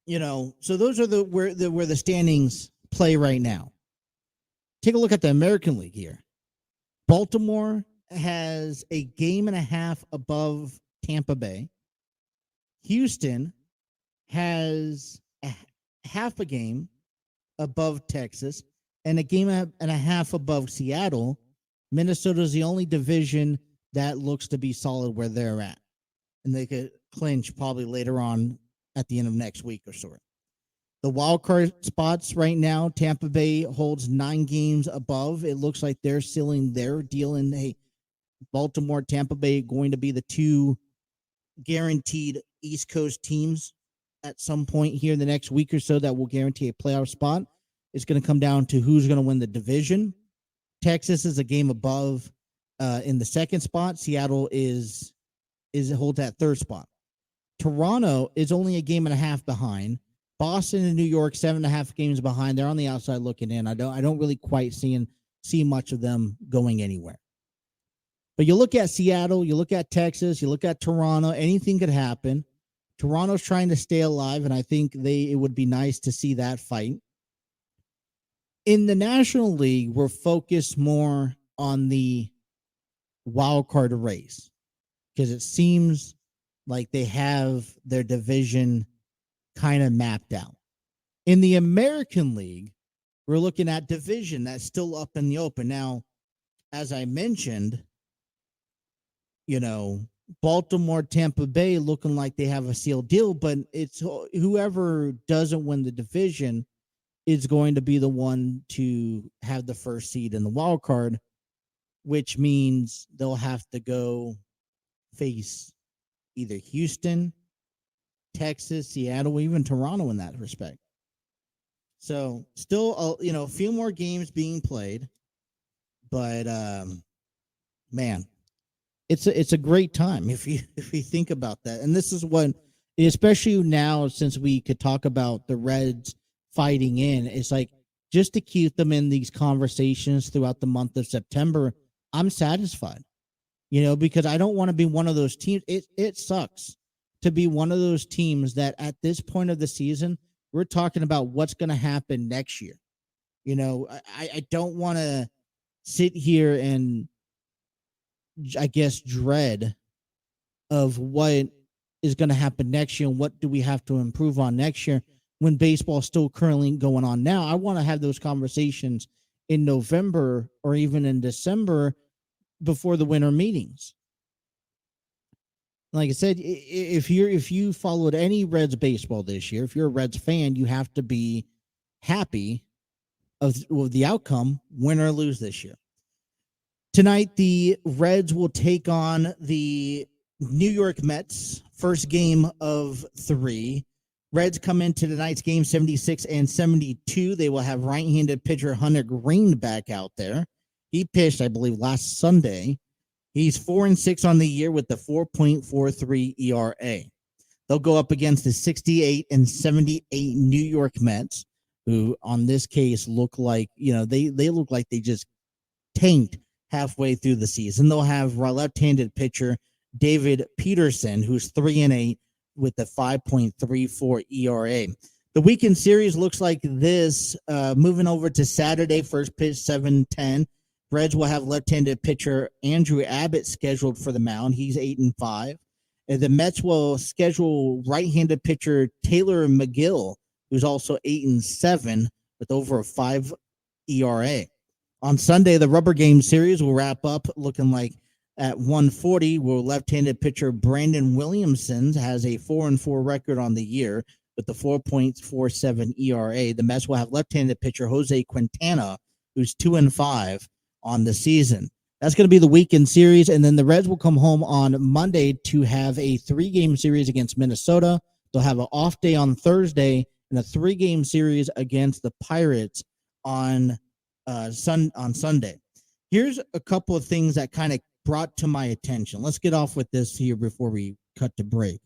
so those are where the standings play right now. Take a look at the American League here. Baltimore has a 1.5 games above Tampa Bay. Houston has a 0.5 game above Texas and a 1.5 games above Seattle. Minnesota is the only division that looks to be solid where they're at. And they could clinch probably later on at the end of next week or so. The wild card spots right now, Tampa Bay holds 9 games above. It looks like they're sealing their deal in. Hey, Baltimore, Tampa Bay going to be the 2 guaranteed East Coast teams at some point here in the next week or so that will guarantee a playoff spot. It's going to come down to who's going to win the division. Texas is a game above in the second spot. Seattle holds that third spot. Toronto is only a 1.5 games behind. Boston and New York 7.5 games behind. They're on the outside looking in. I don't really quite see much of them going anywhere. But you look at Seattle, you look at Texas, you look at Toronto. Anything could happen. Toronto's trying to stay alive, and I think it would be nice to see that fight. In the National League, we're focused more on the wild card race because it seems like they have their division kind of mapped out. In the American League, we're looking at division that's still up in the open. Now, as I mentioned, Baltimore, Tampa Bay looking like they have a sealed deal, but it's whoever doesn't win the division is going to be the one to have the first seed in the wild card, which means they'll have to go face either Houston, Texas, Seattle, or even Toronto in that respect. So still, a few more games being played, but man, it's a great time if you think about that. And this is what, especially now, since we could talk about the Reds fighting in, it's like just to keep them in these conversations throughout the month of September. I'm satisfied, because I don't want to be one of those teams. It sucks to be one of those teams that at this point of the season, we're talking about what's going to happen next year. I don't want to sit here and, I guess, dread of what is going to happen next year and what do we have to improve on next year when baseball is still currently going on now. I want to have those conversations in November or even in December before the winter meetings. Like I said, if you followed any Reds baseball this year, if you're a Reds fan, you have to be happy of the outcome, win or lose this year. Tonight, the Reds will take on the New York Mets, first game of 3. Reds come into tonight's game 76 and 72. They will have right-handed pitcher Hunter Green back out there. He pitched, I believe, last Sunday. He's 4-6 on the year with the 4.43 ERA. They'll go up against the 68 and 78 New York Mets, who on this case look like, they look like they just tanked halfway through the season. They'll have left-handed pitcher David Peterson, who's 3-8 with the 5.34 ERA. The weekend series looks like this. Moving over to Saturday, first pitch 7:10. Reds will have left-handed pitcher Andrew Abbott scheduled for the mound. He's 8-5. And the Mets will schedule right-handed pitcher Taylor McGill, who's also 8-7 with over a 5 ERA. On Sunday, the rubber game series will wrap up looking like at 1:40, where left-handed pitcher Brandon Williamson has a 4-4 record on the year with the 4.47 ERA. The Mets will have left-handed pitcher Jose Quintana, who's 2-5 on the season. That's going to be the weekend series, and then the Reds will come home on Monday to have a 3-game series against Minnesota. They'll have an off day on Thursday and a 3-game series against the Pirates on Sunday. Here's a couple of things that kind of brought to my attention. Let's get off with this here before we cut to break.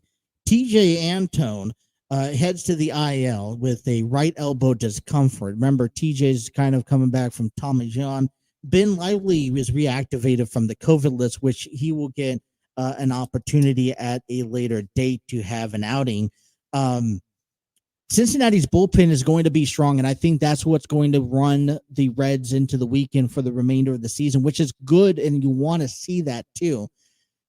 TJ Antone heads to the IL with a right elbow discomfort. Remember, TJ's kind of coming back from Tommy John. Ben Lively was reactivated from the COVID list, which he will get an opportunity at a later date to have an outing. Cincinnati's bullpen is going to be strong, and I think that's what's going to run the Reds into the weekend for the remainder of the season, which is good, and you want to see that too.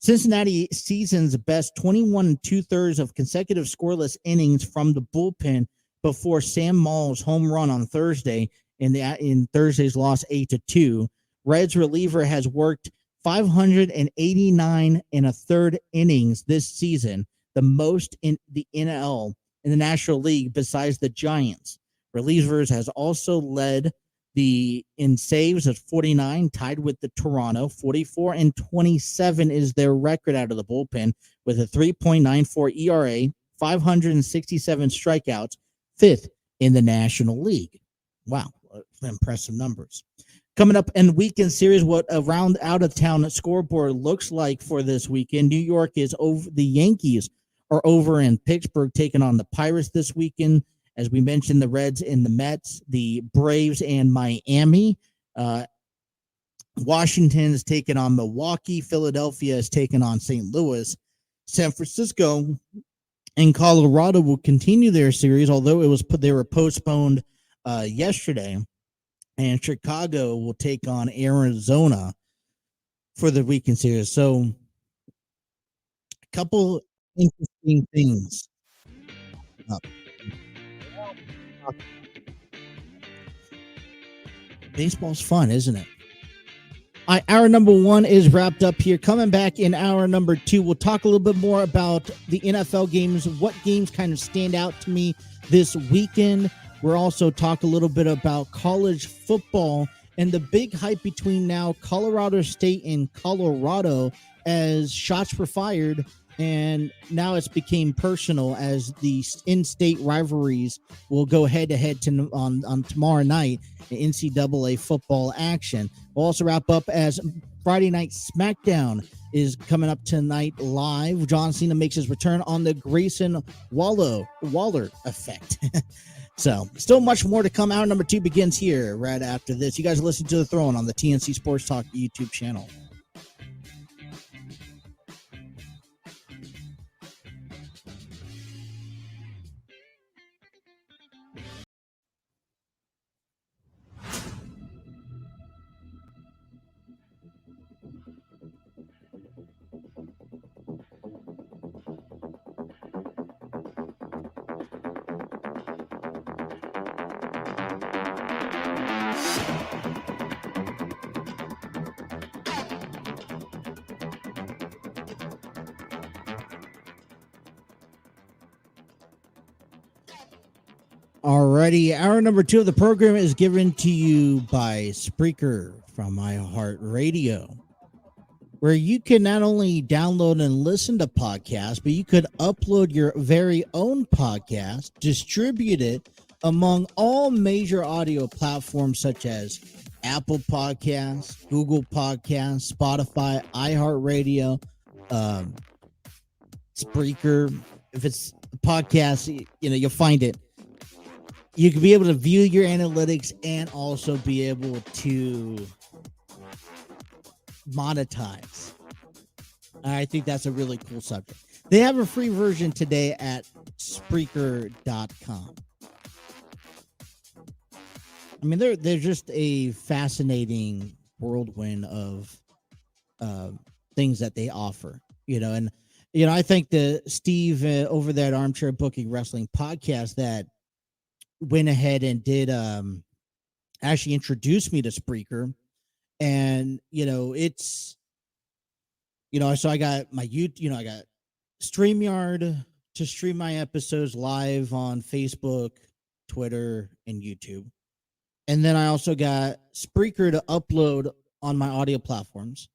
Cincinnati season's best 21 2/3 of consecutive scoreless innings from the bullpen before Sam Maul's home run on Thursday in Thursday's loss 8-2. Reds reliever has worked 589 1/3 innings this season, the most in the NL in the National League besides the Giants. Relievers has also led in saves at 49, tied with the Toronto. 44-27 is their record out of the bullpen with a 3.94 ERA, 567 strikeouts, 5th in the National League. Wow, impressive numbers. Coming up in weekend series, what a round out of town scoreboard looks like for this weekend. New York is over. The Yankees are over in Pittsburgh taking on the Pirates this weekend. As we mentioned, the Reds and the Mets, the Braves and Miami. Washington is taking on Milwaukee. Philadelphia is taking on St. Louis. San Francisco and Colorado will continue their series, although they were postponed yesterday. And Chicago will take on Arizona for the weekend series. So, a couple interesting things. Baseball's fun, isn't it? Hour number 1 is wrapped up here. Coming back in hour number 2, we'll talk a little bit more about the NFL games, what games kind of stand out to me this weekend. We'll also talk a little bit about college football and the big hype between now Colorado State and Colorado as shots were fired, and now it's became personal as the in-state rivalries will go head-to-head on tomorrow night in NCAA football action. We'll also wrap up as Friday Night SmackDown is coming up tonight live. John Cena makes his return on the Grayson Waller effect. So, still much more to come. Hour number 2 begins here right after this. You guys listen to The Throne on the TNC Sports Talk YouTube channel. Alrighty, hour number 2 of the program is given to you by Spreaker from iHeartRadio, where you can not only download and listen to podcasts, but you could upload your very own podcast, distribute it among all major audio platforms such as Apple Podcasts, Google Podcasts, Spotify, iHeartRadio, Spreaker. If it's a podcast, you'll find it. You can be able to view your analytics and also be able to monetize. I think that's a really cool subject. They have a free version today at Spreaker.com. I mean, they're just a fascinating whirlwind of things that they offer, and I think the Steve over that Armchair Booking Wrestling podcast that went ahead and did actually introduce me to Spreaker, and it's so I got my I got StreamYard to stream my episodes live on Facebook, Twitter, and YouTube, and then I also got Spreaker to upload on my audio platforms,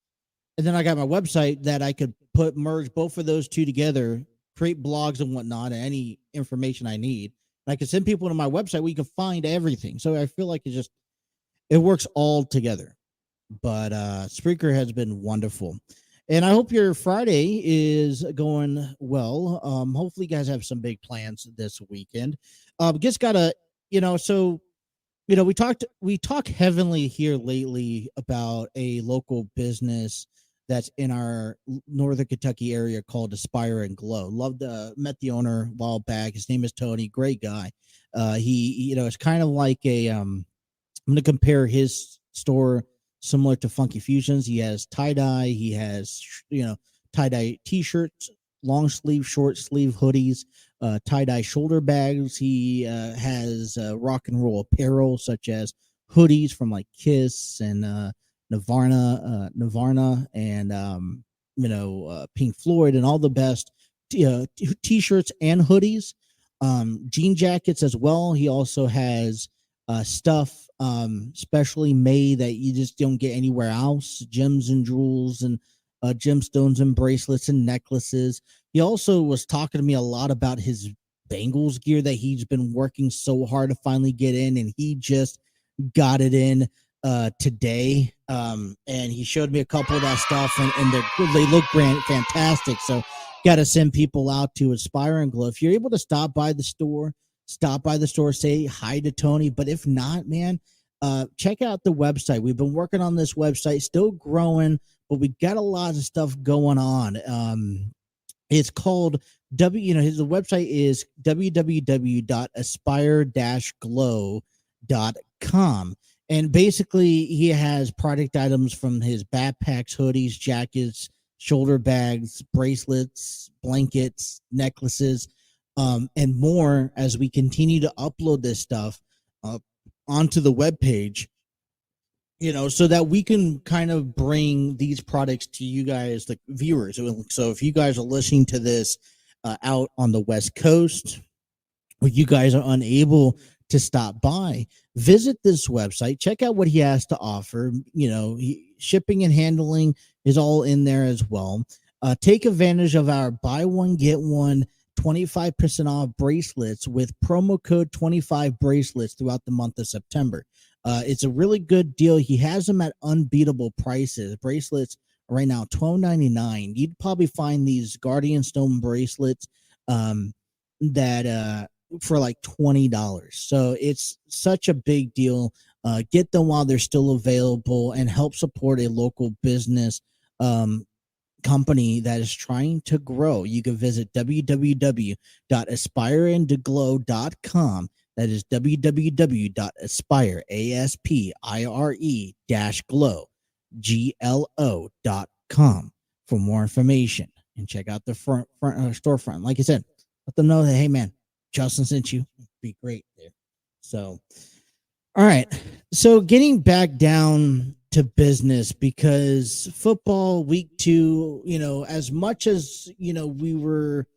and then I got my website that I could merge both of those two together, create blogs and whatnot, and any information I need. I can send people to my website where you can find everything. So I feel like it works all together. But Spreaker has been wonderful. And I hope your Friday is going well. Hopefully you guys have some big plans this weekend. Just gotta, we talk heavily here lately about a local business that's in our Northern Kentucky area called Aspire and Glow. Met the owner a while back. His name is Tony. Great guy. He it's kind of like I'm going to compare his store similar to Funky Fusions. He has tie-dye. He has, tie-dye t-shirts, long sleeve, short sleeve hoodies, tie-dye shoulder bags. He has rock and roll apparel such as hoodies from like Kiss and Nirvana and Pink Floyd and all the best t-shirts and hoodies, jean jackets as well. He also has stuff specially made that you just don't get anywhere else, gems and jewels and gemstones and bracelets and necklaces. He also was talking to me a lot about his Bengals gear that he's been working so hard to finally get in, and he just got it in today, and he showed me a couple of that stuff, and they look fantastic. So got to send people out to Aspire and Glow. If you're able to stop by the store, stop by the store, say hi to Tony. But if not, man, check out the website. We've been working on this website, still growing, but we got a lot of stuff going on. It's called the website is www.aspire-glow.com. And basically he has product items from his backpacks, hoodies, jackets, shoulder bags, bracelets, blankets, necklaces, and more as we continue to upload this stuff onto the webpage, so that we can kind of bring these products to you guys, the viewers. So if you guys are listening to this out on the West Coast, or you guys are unable to stop by, visit this website, check out what he has to offer. Shipping and handling is all in there as well. Take advantage of our buy one, get one 25% off bracelets with promo code 25 bracelets throughout the month of September. It's a really good deal. He has them at unbeatable prices. Bracelets right now, $12.99. You'd probably find these Guardian Stone bracelets that for like $20. So it's such a big deal. Get them while they're still available and help support a local business company that is trying to grow. You can visit www.aspireandtoglow.com. That is www.aspire-glow.com for more information, and check out the front storefront. Like I said, let them know that, hey man, Justin sent you. It'd be great there. So, all right. So getting back down to business, because football week 2, as much as, we were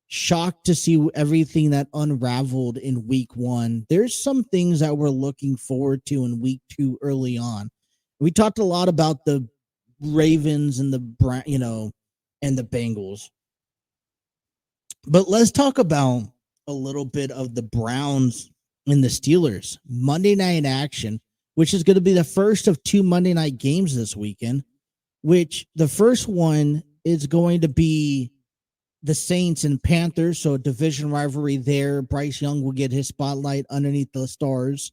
shocked to see everything that unraveled in week 1, there's some things that we're looking forward to in week 2 early on. We talked a lot about the Ravens and the and the Bengals, but let's talk about a little bit of the Browns and the Steelers Monday night action, which is going to be the first of 2 Monday night games this weekend, which the first one is going to be the Saints and Panthers. So a division rivalry there. Bryce Young will get his spotlight underneath the stars.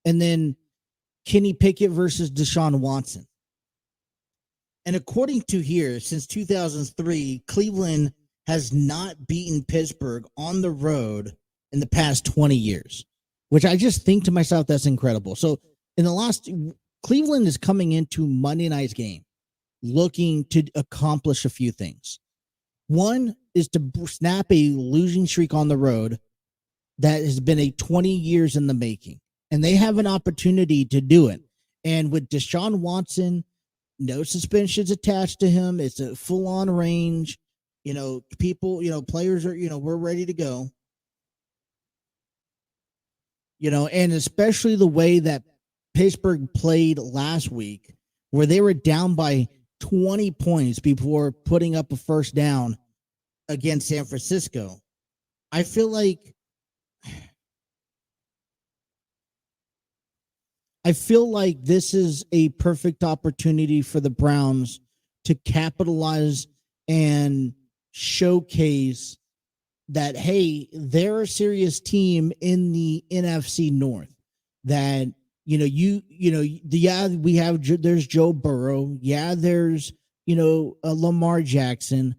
And then Kenny Pickett versus Deshaun Watson. And according to here, since 2003, Cleveland has not beaten Pittsburgh on the road in the past 20 years, which I just think to myself, that's incredible. So in the last, Cleveland is coming into Monday night's game looking to accomplish a few things. One is to snap a losing streak on the road that has been a 20 years in the making, and they have an opportunity to do it. And with Deshaun Watson, no suspensions attached to him, it's a full-on range. Players are, we're ready to go. And especially the way that Pittsburgh played last week, where they were down by 20 points before putting up a first down against San Francisco. I feel like this is a perfect opportunity for the Browns to capitalize and showcase that, hey, they're a serious team in the NFC North. That, there's Joe Burrow. Yeah, there's, Lamar Jackson.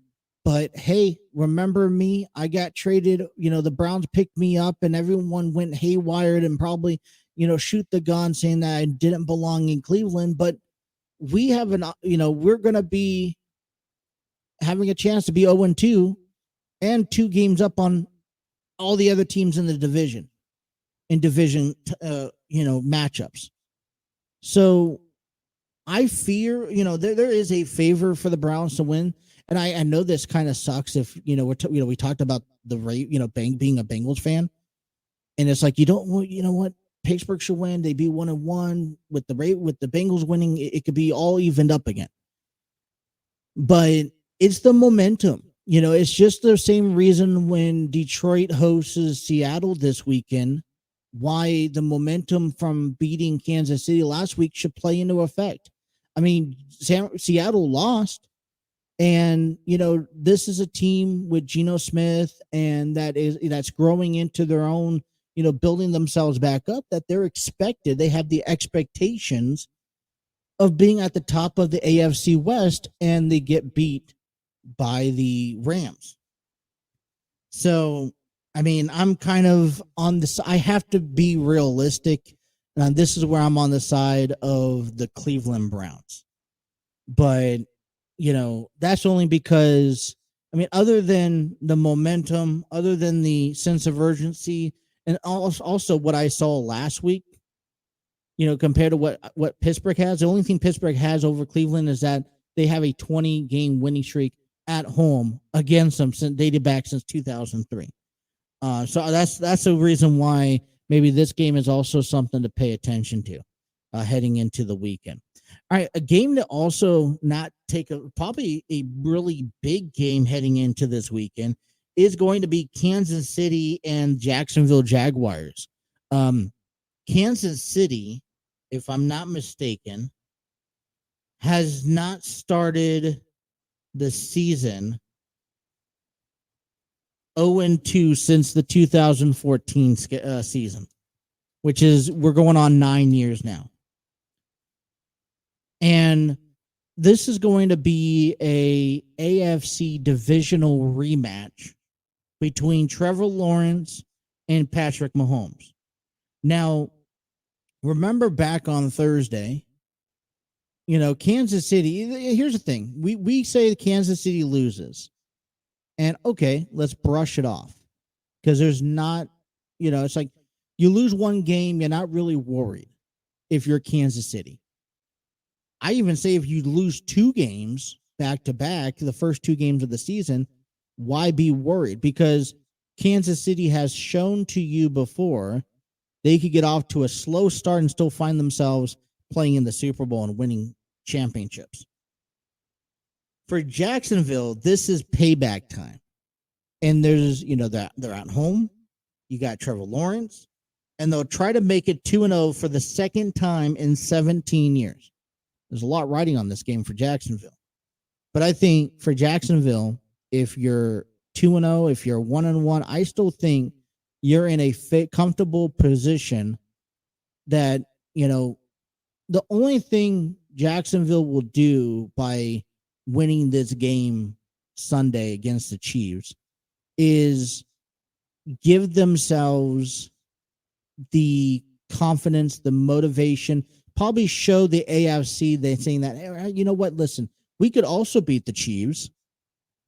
But hey, remember me? I got traded. The Browns picked me up, and everyone went haywire and probably, shoot the gun saying that I didn't belong in Cleveland. But we have we're going to be having a chance to be 0-2 and 2 games up on all the other teams in the division, matchups. So I fear, there is a favor for the Browns to win. And I know this kind of sucks if, we talked about the being a Bengals fan, and it's like, what? Pittsburgh should win. They'd be 1-1 with the Bengals winning. It could be all evened up again. But it's the momentum. It's just the same reason when Detroit hosts Seattle this weekend, why the momentum from beating Kansas City last week should play into effect. I mean, Seattle lost, and this is a team with Geno Smith, and that's growing into their own building themselves back up, that they have the expectations of being at the top of the AFC West, and they get beat by the Rams. So, I mean, I'm kind of on this. I have to be realistic. And this is where I'm on the side of the Cleveland Browns. But, that's only because, I mean, other than the momentum, other than the sense of urgency, and also what I saw last week, compared to what Pittsburgh has, the only thing Pittsburgh has over Cleveland is that they have a 20-game winning streak at home against them dated back since 2003. So that's the reason why maybe this game is also something to pay attention to heading into the weekend. All right, a game to also not take probably a really big game heading into this weekend is going to be Kansas City and Jacksonville Jaguars. Kansas City, if I'm not mistaken, has not started the season 0-2 since the 2014 season, which is, we're going on 9 years now. And this is going to be a AFC divisional rematch between Trevor Lawrence and Patrick Mahomes. Now, remember back on Thursday, Kansas City, here's the thing. We say Kansas City loses. And okay, let's brush it off. Because there's not, it's like you lose one game, you're not really worried if you're Kansas City. I even say if you lose 2 games back to back, the first 2 games of the season, why be worried? Because Kansas City has shown to you before they could get off to a slow start and still find themselves playing in the Super Bowl and winning championships. For Jacksonville, this is payback time. And there's, they're at home. You got Trevor Lawrence, and they'll try to make it 2-0 for the second time in 17 years. There's a lot riding on this game for Jacksonville. But I think for Jacksonville, if you're 2-0, if you're 1-1, I still think you're in a comfortable position that, the only thing Jacksonville will do by winning this game Sunday against the Chiefs is give themselves the confidence, the motivation, probably show the AFC they're saying that, hey, you know what, listen, we could also beat the Chiefs.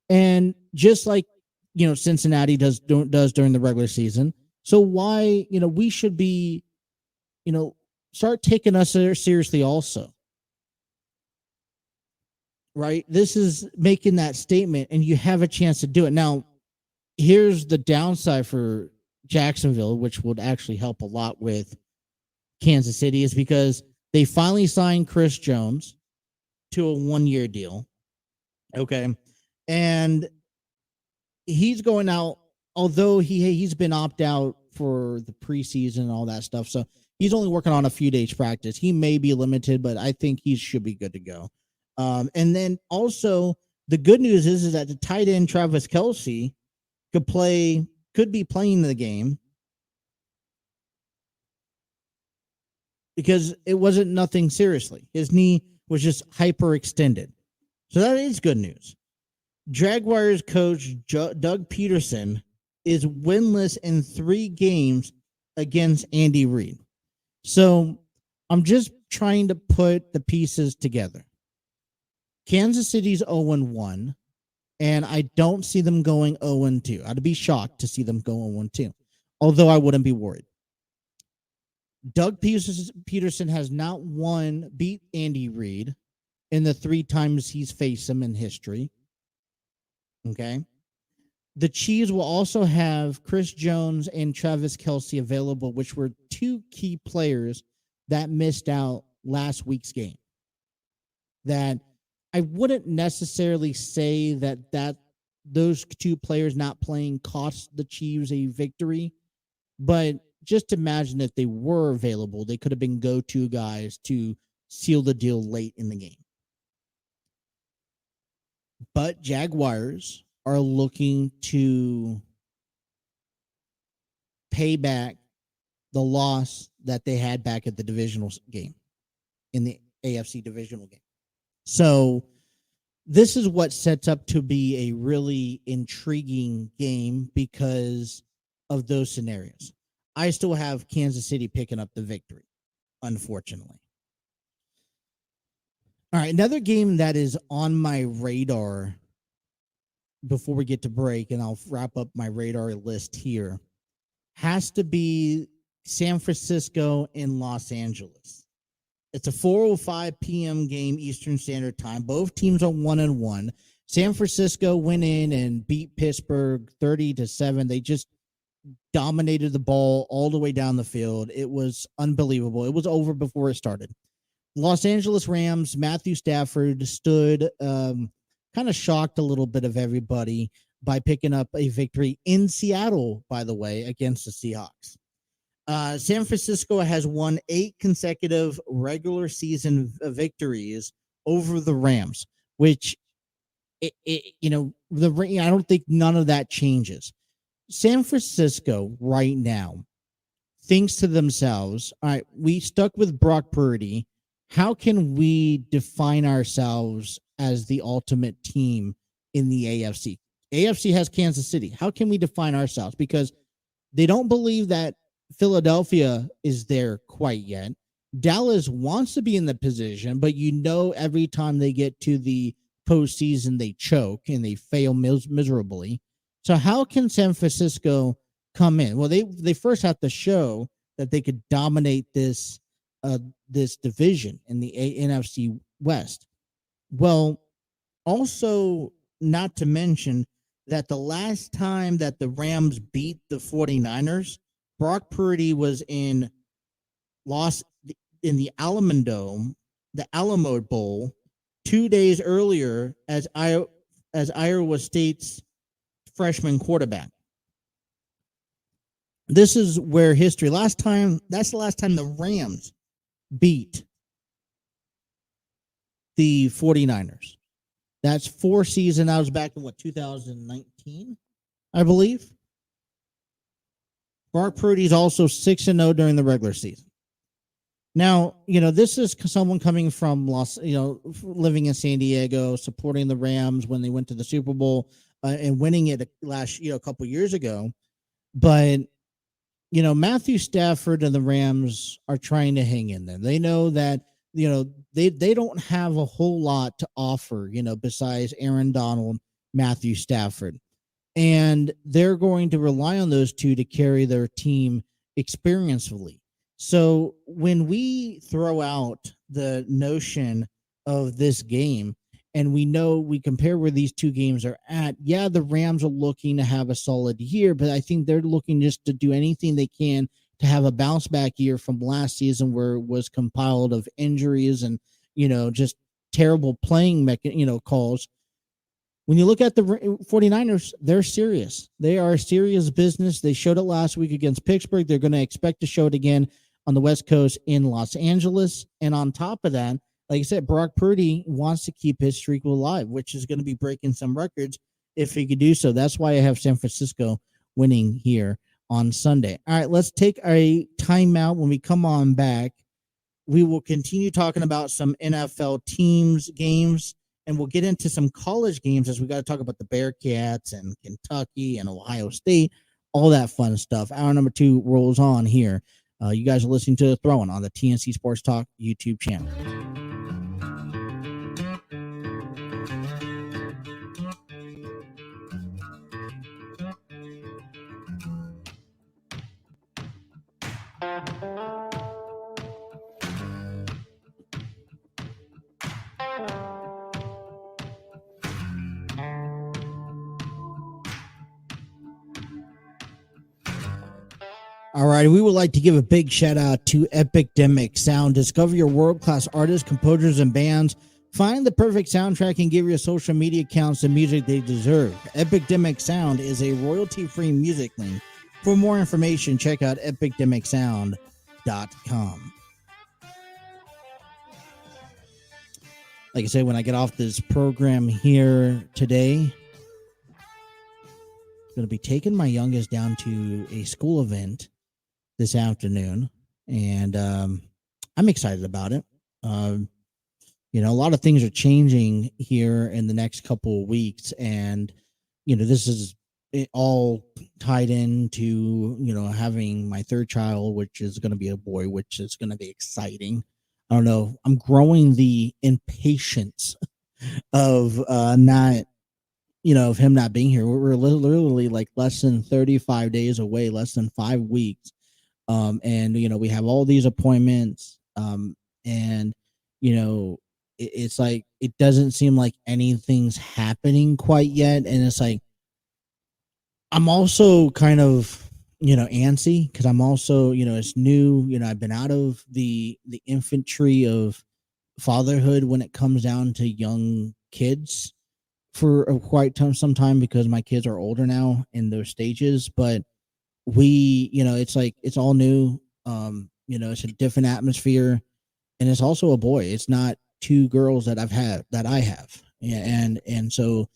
And just like, Cincinnati does during the regular season. So why, we should be, start taking us seriously also. Right? This is making that statement, and you have a chance to do it. Now, here's the downside for Jacksonville, which would actually help a lot with Kansas City, is because they finally signed Chris Jones to a 1-year deal. Okay. And he's going out, although he's been opted out for the preseason and all that stuff. So he's only working on a few days practice. He may be limited, but I think he should be good to go. And then also the good news is that the tight end Travis Kelce could be playing the game because it wasn't nothing seriously. His knee was just hyperextended. So that is good news. Jaguars coach Doug Peterson is winless in 3 games against Andy Reid. So I'm just trying to put the pieces together. Kansas City's 0-1, and I don't see them going 0-2. I'd be shocked to see them go 0-2, although I wouldn't be worried. Doug Peterson has not beat Andy Reid in the 3 times he's faced him in history. Okay. The Chiefs will also have Chris Jones and Travis Kelce available, which were 2 key players that missed out last week's game. That I wouldn't necessarily say that those 2 players not playing cost the Chiefs a victory, but just imagine if they were available, they could have been go-to guys to seal the deal late in the game. But Jaguars are looking to pay back the loss that they had back at the divisional game in the AFC divisional game. So this is what sets up to be a really intriguing game because of those scenarios. I still have Kansas City picking up the victory, unfortunately. All right, another game that is on my radar before we get to break, and I'll wrap up my radar list here, has to be San Francisco and Los Angeles. It's a 4:05 p.m. game, Eastern Standard Time. Both teams are 1-1. San Francisco went in and beat Pittsburgh 30-7. They just dominated the ball all the way down the field. It was unbelievable. It was over before it started. Los Angeles Rams, Matthew Stafford stood, kind of shocked a little bit of everybody by picking up a victory in Seattle, by the way, against the Seahawks. San Francisco has won 8 consecutive regular season victories over the Rams, which, I don't think none of that changes. San Francisco right now thinks to themselves, all right, we stuck with Brock Purdy. How can we define ourselves as the ultimate team in the AFC? AFC has Kansas City. How can we define ourselves? Because they don't believe that Philadelphia is there quite yet. Dallas wants to be in the position, but every time they get to the postseason, they choke and they fail miserably. So how can San Francisco come in? Well, they first have to show that they could dominate this division in the NFC West. Well, also not to mention that the last time that the Rams beat the 49ers, Brock Purdy was in the Alamo Bowl 2 days earlier as Iowa State's freshman quarterback. This is where history. That's the last time the Rams beat the 49ers. That's 4 seasons. That was back in 2019, I believe. Brock Purdy's also 6-0 during the regular season. Now, this is someone coming from living in San Diego, supporting the Rams when they went to the Super Bowl and winning it a couple years ago. But Matthew Stafford and the Rams are trying to hang in there. They know that, they don't have a whole lot to offer, besides Aaron Donald, Matthew Stafford. And they're going to rely on those two to carry their team experientially. So when we throw out the notion of this game and we compare where these two games are at, yeah, the Rams are looking to have a solid year, but I think they're looking just to do anything they can to have a bounce back year from last season where it was compiled of injuries and, just terrible playing calls. When you look at the 49ers, they're serious. They are a serious business. They showed it last week against Pittsburgh. They're going to expect to show it again on the West Coast in Los Angeles. And on top of that, like I said, Brock Purdy wants to keep his streak alive, which is going to be breaking some records if he could do so. That's why I have San Francisco winning here on Sunday. All right, let's take a timeout. When we come on back, we will continue talking about some NFL teams, games, and we'll get into some college games as we got to talk about the Bearcats and Kentucky and Ohio State, all that fun stuff. Hour number 2 rolls on here. You guys are listening to The Throw-In on the TNC Sports Talk YouTube channel. All right, we would like to give a big shout out to Epidemic Sound. Discover your world-class artists, composers, and bands. Find the perfect soundtrack and give your social media accounts the music they deserve. Epidemic Sound is a royalty-free music link. For more information, check out epidemicsound.com. Like I said, when I get off this program here today, I'm going to be taking my youngest down to a school event this afternoon, and I'm excited about it. Um, a lot of things are changing here in the next couple of weeks, and this is it all tied into having my third child, which is going to be a boy, which is going to be exciting. I don't know. I'm growing the impatience of not of him not being here. We're literally like less than 35 days away, less than 5 weeks. And we have all these appointments. And it's like it doesn't seem like anything's happening quite yet. And it's like I'm also kind of antsy because I'm also it's new. I've been out of the infantry of fatherhood when it comes down to young kids for some time because my kids are older now in those stages. But it's like it's all new. It's a different atmosphere, and it's also a boy. It's not two girls that I have. Yeah, and so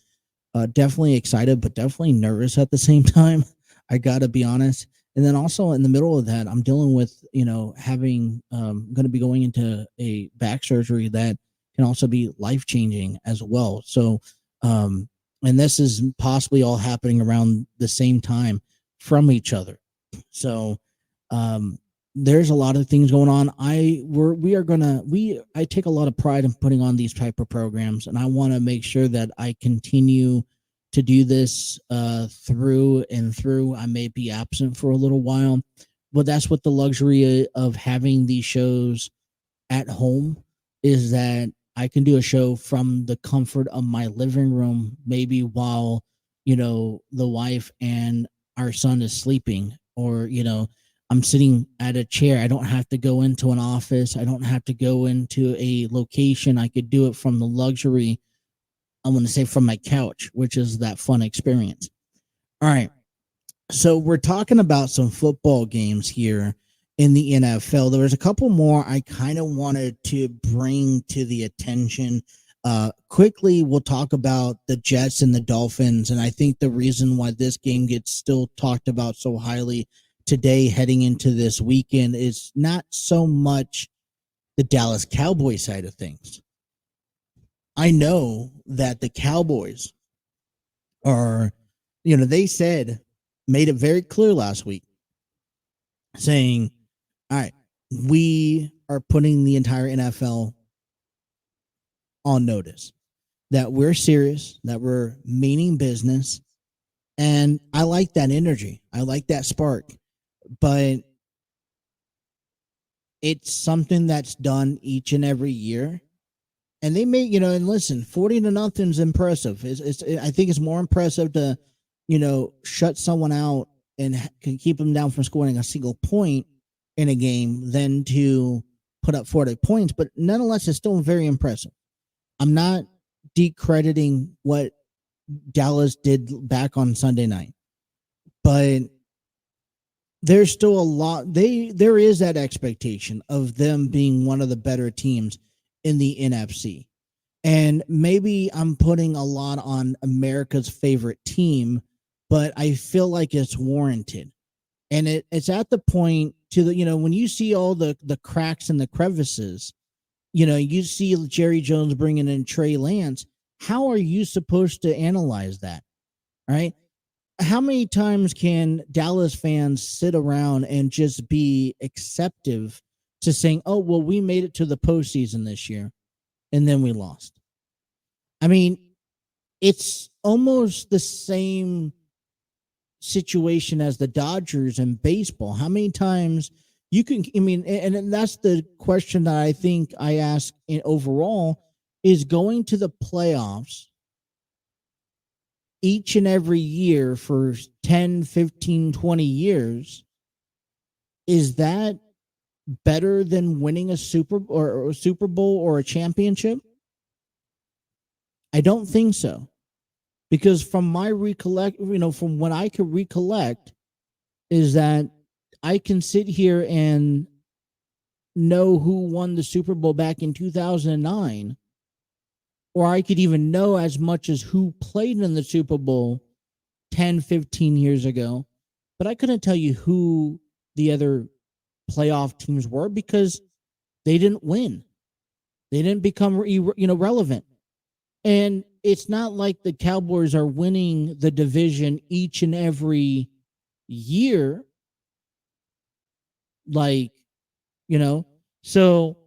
definitely excited, but definitely nervous at the same time. I gotta be honest. And then also in the middle of that, I'm dealing with having going to be going into a back surgery that can also be life changing as well. So, and this is possibly all happening around the same time from each other. So, there's a lot of things going on. I take a lot of pride in putting on these type of programs, and I want to make sure that I continue to do this through and through. I may be absent for a little while, but that's what the luxury of having these shows at home is, that I can do a show from the comfort of my living room, maybe while the wife and our son is sleeping, or I'm sitting at a chair. I don't have to go into an office. I don't have to go into a location. I could do it from the luxury, I'm going to say from my couch, which is that fun experience. All right. So we're talking about some football games here in the NFL. There was a couple more I kind of wanted to bring to the attention. Quickly, we'll talk about the Jets and the Dolphins. And I think the reason why this game gets still talked about so highly today heading into this weekend is not so much the Dallas Cowboys side of things. I know that the Cowboys are, they made it very clear last week saying, all right, we are putting the entire NFL on notice that we're serious, that we're meaning business. And I like that energy. I like that spark. But it's something that's done each and every year. And they may, and listen, 40-0 is impressive. I think it's more impressive to, shut someone out and can keep them down from scoring a single point in a game than to put up 40 points. But nonetheless, it's still very impressive. I'm not decrediting what Dallas did back on Sunday night, but there's still a lot. There is that expectation of them being one of the better teams in the NFC. And maybe I'm putting a lot on America's favorite team, but I feel like it's warranted. And it's at the point to the, when you see all the cracks and the crevices, you see Jerry Jones bringing in Trey Lance. How are you supposed to analyze that? Right? How many times can Dallas fans sit around and just be acceptive to saying, oh, well, we made it to the postseason this year and then we lost? I mean, it's almost the same situation as the Dodgers in baseball. How many times and that's the question that I think I ask in overall, is going to the playoffs each and every year for 10, 15, 20 years. Is that better than winning a Super Bowl or a championship? I don't think so. Because from my from what I could recollect, is that I can sit here and know who won the Super Bowl back in 2009, or I could even know as much as who played in the Super Bowl 10, 15 years ago, but I couldn't tell you who the other playoff teams were because they didn't win. They didn't become relevant. And it's not like the Cowboys are winning the division each and every year. Like, so,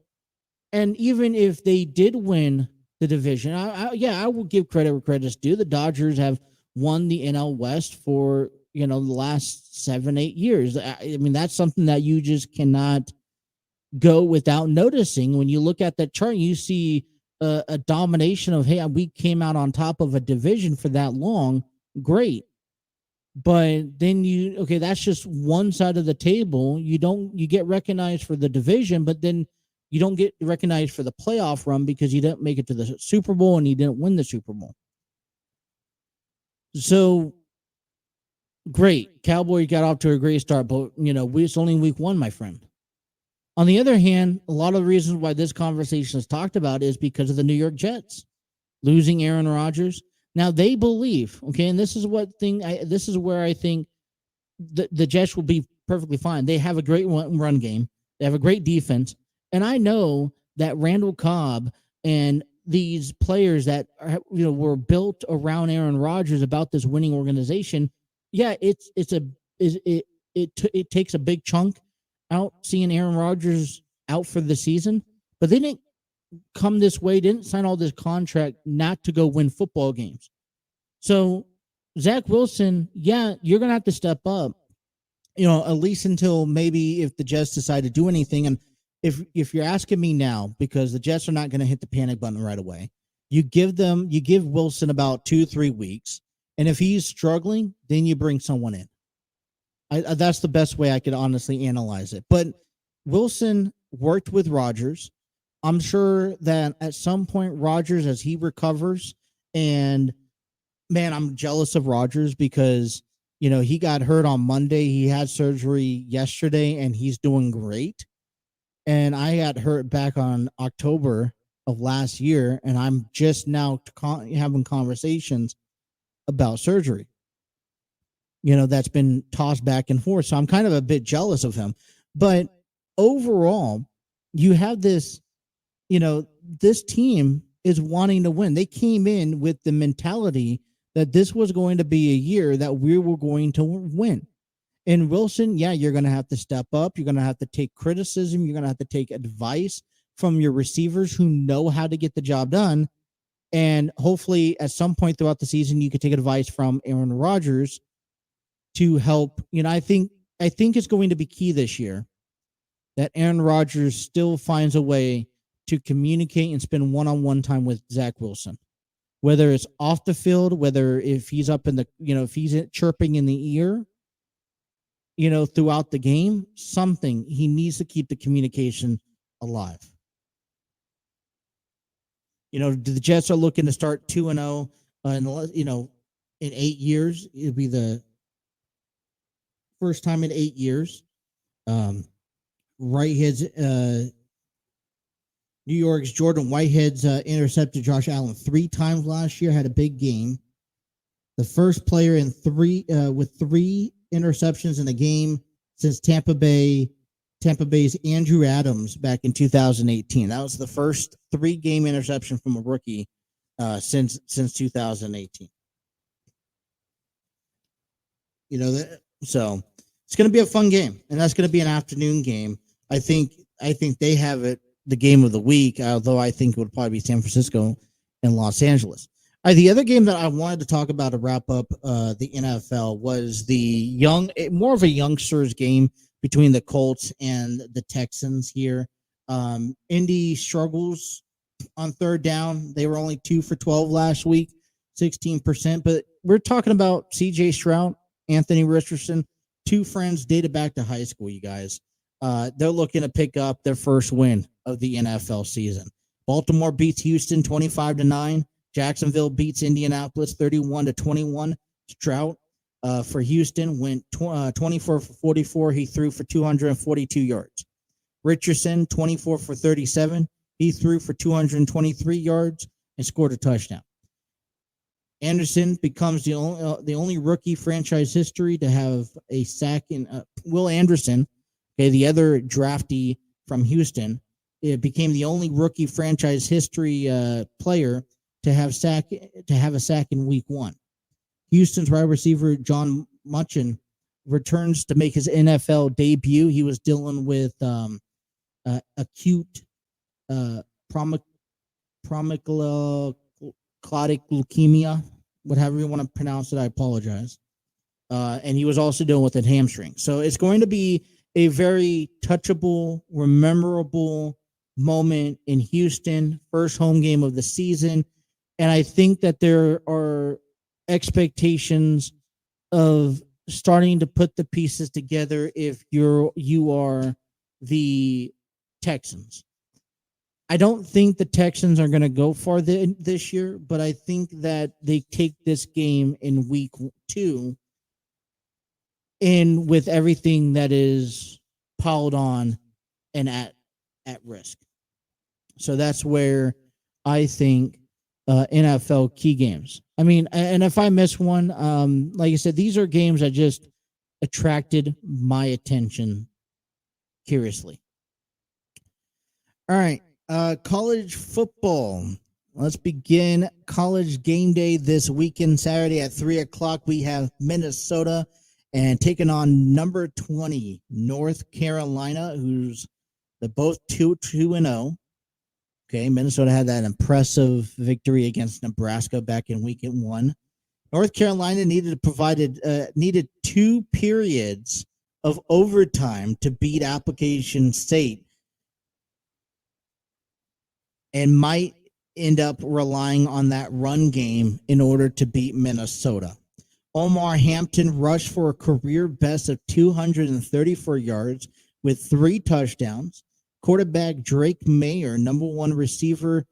and even if they did win the division, I will give credit where credit's due. The Dodgers have won the NL West for, the last 7-8 years. I mean, that's something that you just cannot go without noticing. When you look at that chart, you see a domination of, hey, we came out on top of a division for that long. Great. But then that's just one side of the table. You get recognized for the division, but then you don't get recognized for the playoff run because you didn't make it to the Super Bowl and you didn't win the Super Bowl. So great. Cowboys got off to a great start, but it's only week 1, my friend. On the other hand, a lot of the reasons why this conversation is talked about is because of the New York Jets losing Aaron Rodgers. Now they believe, okay, and this is where I think the Jets will be perfectly fine. They have a great run game. They have a great defense. And I know that Randall Cobb and these players that were built around Aaron Rodgers about this winning organization, yeah, it takes a big chunk out seeing Aaron Rodgers out for the season, but they didn't come this way, didn't sign all this contract not to go win football games. So Zach Wilson, yeah, you're going to have to step up, at least until maybe if the Jets decide to do anything. And if you're asking me now, because the Jets are not going to hit the panic button right away, you give Wilson about 2-3 weeks. And if he's struggling, then you bring someone in. That's the best way I could honestly analyze it. But Wilson worked with Rodgers. I'm sure that at some point Rodgers, as he recovers, and man, I'm jealous of Rodgers because, he got hurt on Monday. He had surgery yesterday and he's doing great. And I got hurt back on October of last year. And I'm just now having conversations about surgery. That's been tossed back and forth. So I'm kind of a bit jealous of him. But overall, you have this, this team is wanting to win. They came in with the mentality that this was going to be a year that we were going to win. And Wilson, yeah, you're going to have to step up. You're going to have to take criticism. You're going to have to take advice from your receivers who know how to get the job done. And hopefully at some point throughout the season, you could take advice from Aaron Rodgers to help. I think it's going to be key this year that Aaron Rodgers still finds a way to communicate and spend one-on-one time with Zach Wilson, whether it's off the field, whether if he's up in the, if he's chirping in the ear, throughout the game, something. He needs to keep the communication alive. The Jets are looking to start 2-0 in 8 years. It'll be the first time in 8 years. Whitehead's New York's Jordan Whitehead's intercepted Josh Allen 3 times last year, had a big game. The first player in with 3 interceptions in a game since Tampa Bay's Andrew Adams back in 2018. That was the first 3-game interception from a rookie since 2018. So it's going to be a fun game, and that's going to be an afternoon game. I think they have it the game of the week, although I think it would probably be San Francisco and Los Angeles. The other game that I wanted to talk about to wrap up the NFL was more of a youngsters game between the Colts and the Texans here. Indy struggles on third down. They were only 2 for 12 last week, 16%. But we're talking about C.J. Stroud, Anthony Richardson, 2 friends dated back to high school, you guys. They're looking to pick up their first win of the NFL season. Baltimore beats Houston 25-9. Jacksonville beats Indianapolis 31-21. Stroud for Houston went 24 for 44. He threw for 242 yards. Richardson 24 for 37. He threw for 223 yards and scored a touchdown. Anderson becomes the only rookie franchise history to have a sack in Will Anderson Okay, the other draftee from Houston, it became the only rookie franchise history player to have a sack in week 1. Houston's wide receiver John Munchin returns to make his NFL debut. He was dealing with acute promyclotic leukemia, whatever you want to pronounce it. I apologize. And he was also dealing with a hamstring. So it's going to be a very touchable, memorable moment in Houston, first home game of the season. And I think that there are expectations of starting to put the pieces together if you are the Texans. I don't think the Texans are going to go far this year, but I think that they take this game in week 2 in with everything that is piled on and at risk. So that's where I think NFL key games. I mean, and if I miss one, like I said, these are games that just attracted my attention curiously. All right, college football. Let's begin college game day this weekend. Saturday at 3:00, we have Minnesota and taking on number 20 North Carolina, who's they're both 2-0. Okay, Minnesota had that impressive victory against Nebraska back in week 1. North Carolina needed 2 periods of overtime to beat Appalachian State, and might end up relying on that run game in order to beat Minnesota. Omar Hampton rushed for a career best of 234 yards with 3 touchdowns. Quarterback Drake Mayer, number 1 receiver,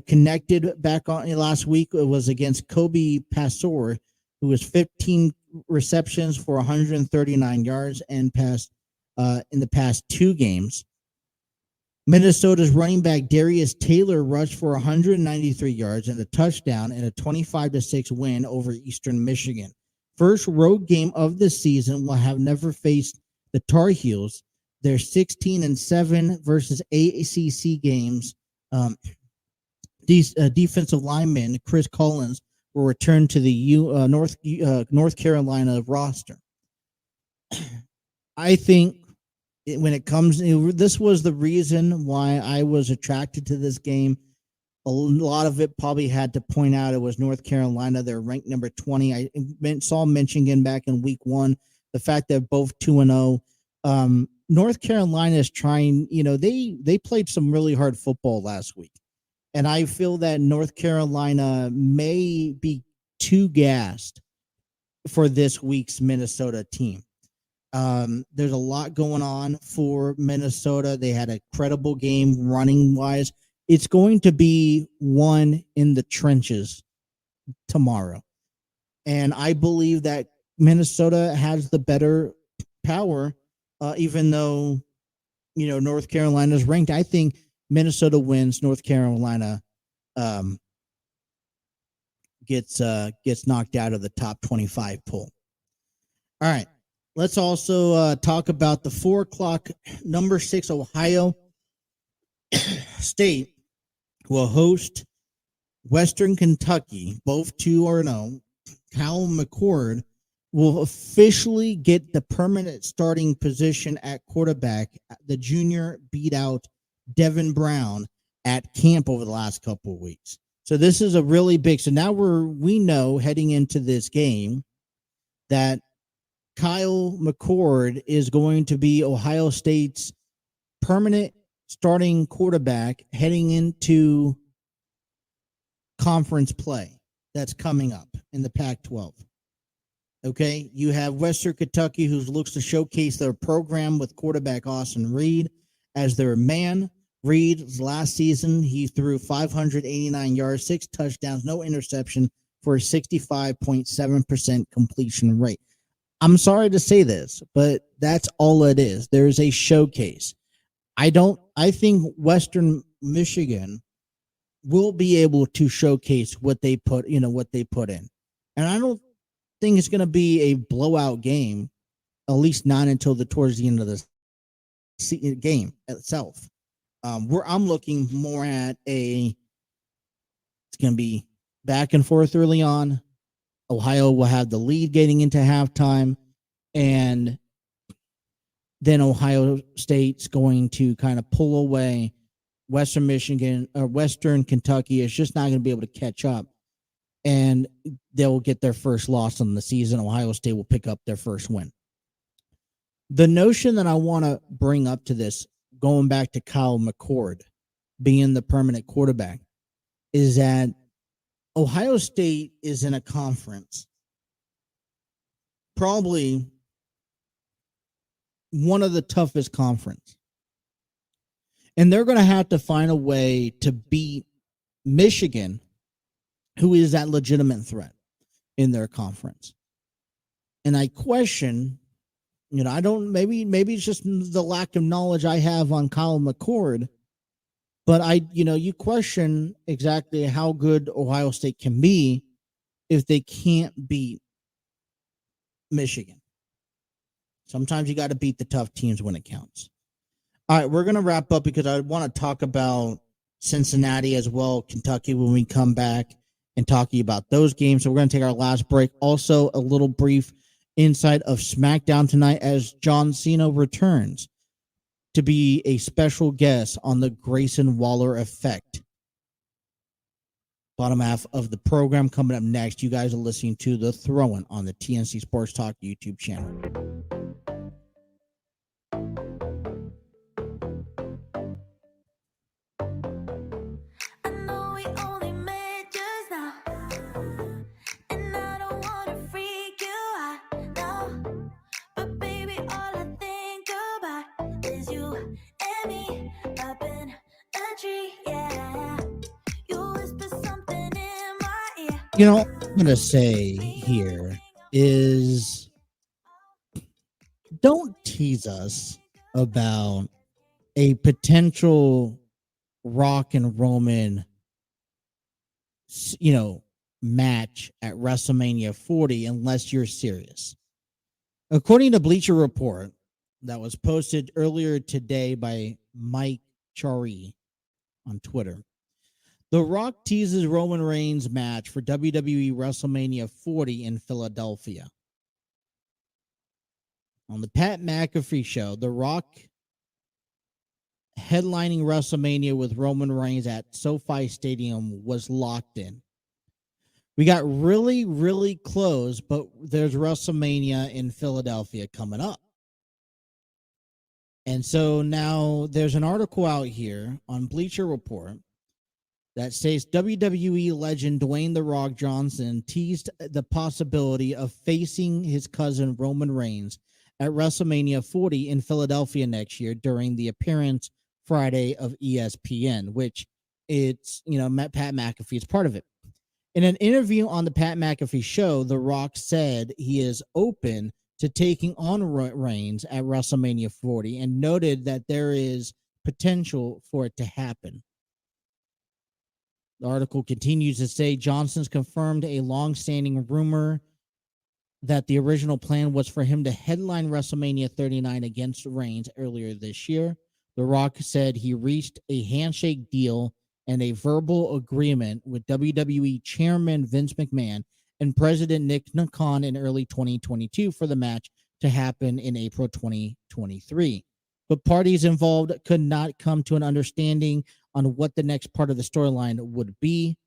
connected back on last week. It was against Kobe Pastor, who was 15 receptions for 139 yards and passed in the past 2 games. Minnesota's running back Darius Taylor rushed for 193 yards and a touchdown in a 25-6 win over Eastern Michigan. First road game of the season will have never faced the Tar Heels. They're 16-7 versus ACC games. These defensive lineman Chris Collins will return to the North Carolina roster. I think when it comes, this was the reason why I was attracted to this game. A lot of it probably had to point out it was North Carolina. They're ranked number 20. I saw Michigan back in week 1. The fact that both 2-0. North Carolina is trying, they played some really hard football last week. And I feel that North Carolina may be too gassed for this week's Minnesota team. There's a lot going on for Minnesota. They had a credible game running wise. It's going to be one in the trenches tomorrow. And I believe that Minnesota has the better power, even though, North Carolina is ranked. I think Minnesota wins. North Carolina gets knocked out of the top 25 poll. All right. Let's also talk about the 4:00 number 6 Ohio State will host Western Kentucky, both 2-0. Cal McCord will officially get the permanent starting position at quarterback. The junior beat out Devin Brown at camp over the last couple of weeks. So this is a really big. So now we know heading into this game that Kyle McCord is going to be Ohio State's permanent starting quarterback heading into conference play that's coming up in the Pac-12. Okay, you have Western Kentucky, who looks to showcase their program with quarterback Austin Reed as their man. Reed, last season, he threw 589 yards, 6 touchdowns, no interception for a 65.7% completion rate. I'm sorry to say this, but that's all it is. There's a showcase. I think Western Michigan will be able to showcase what they put in. And I don't think it's going to be a blowout game. at least not until towards the end of the game itself. Where I'm looking more at it's going to be back and forth early on. Ohio will have the lead getting into halftime, and then Ohio State's going to kind of pull away. Western Michigan or Western Kentucky is just not going to be able to catch up, and they'll get their first loss on the season. Ohio State will pick up their first win. The notion that I want to bring up to this, going back to Kyle McCord being the permanent quarterback, is that Ohio State is in a conference, probably one of the toughest conferences. And they're going to have to find a way to beat Michigan, who is that legitimate threat in their conference. And I question, I don't, maybe it's just the lack of knowledge I have on Kyle McCord, but you question exactly how good Ohio State can be if they can't beat Michigan. Sometimes you got to beat the tough teams when it counts. All right, we're going to wrap up because I want to talk about Cincinnati as well, Kentucky, when we come back and talking about those games. So we're going to take our last break. Also, a little brief insight of SmackDown tonight as John Cena returns to be a special guest on the Grayson Waller Effect. Bottom half of the program coming up next. You guys are listening to The Throw-In on the TNC Sports Talk YouTube channel. What I'm going to say here is don't tease us about a potential Rock and Roman, match at WrestleMania 40 unless you're serious. According to Bleacher Report, that was posted earlier today by Mike Chari on Twitter, The Rock teases Roman Reigns match for WWE WrestleMania 40 in Philadelphia. On the Pat McAfee show, The Rock headlining WrestleMania with Roman Reigns at SoFi Stadium was locked in. We got really, really close, but there's WrestleMania in Philadelphia coming up. And so now there's an article out here on Bleacher Report that states WWE legend Dwayne "The Rock" Johnson teased the possibility of facing his cousin Roman Reigns at WrestleMania 40 in Philadelphia next year during the appearance Friday of ESPN, which it's, Pat McAfee is part of it. In an interview on the Pat McAfee show, The Rock said he is open to taking on Reigns at WrestleMania 40 and noted that there is potential for it to happen. The article continues to say Johnson's confirmed a long-standing rumor that the original plan was for him to headline WrestleMania 39 against Reigns earlier this year. The Rock said he reached a handshake deal and a verbal agreement with WWE Chairman Vince McMahon and President Nick Khan in early 2022 for the match to happen in April 2023. But parties involved could not come to an understanding on what the next part of the storyline would be.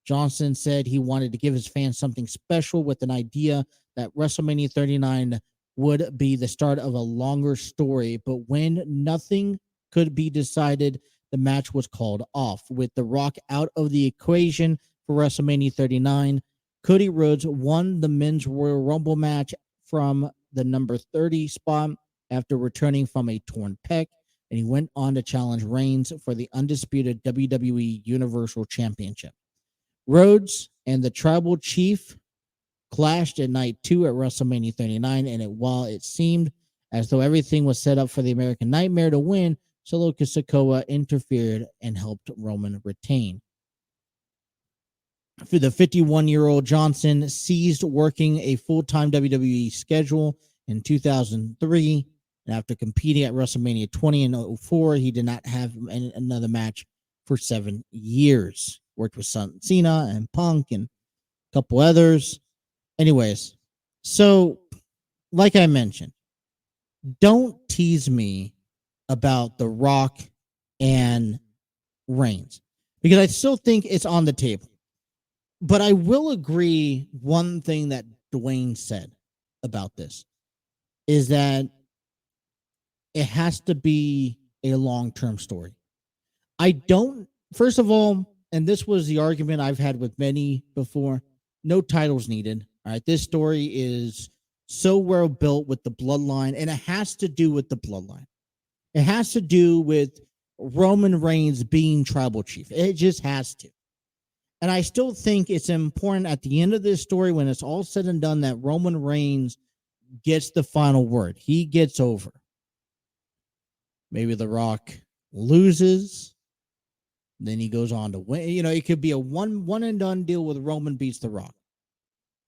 Johnson said he wanted to give his fans something special with an idea that WrestleMania 39 would be the start of a longer story, but when nothing could be decided, the match was called off. With The Rock out of the equation for WrestleMania 39, Cody Rhodes won the Men's Royal Rumble match from the number 30 spot after returning from a torn pec, and he went on to challenge Reigns for the undisputed WWE Universal Championship. Rhodes and the Tribal Chief clashed at night 2 at WrestleMania 39, and while it seemed as though everything was set up for the American Nightmare to win, Solo Sikoa interfered and helped Roman retain. For the 51-year-old Johnson ceased working a full-time WWE schedule in 2003. And after competing at WrestleMania 20 and 04, he did not have another match for 7 years. Worked with Cena and Punk and a couple others. Anyways, so like I mentioned, don't tease me about The Rock and Reigns because I still think it's on the table. But I will agree one thing that Dwayne said about this is that it has to be a long-term story. I don't, first of all, and this was the argument I've had with many before, no titles needed. All right. This story is so well built with the bloodline, and it has to do with the bloodline. It has to do with Roman Reigns being tribal chief. It just has to. And I still think it's important at the end of this story, when it's all said and done, that Roman Reigns gets the final word. He gets over. Maybe The Rock loses. Then he goes on to win. You know, it could be a one and done deal with Roman beats The Rock.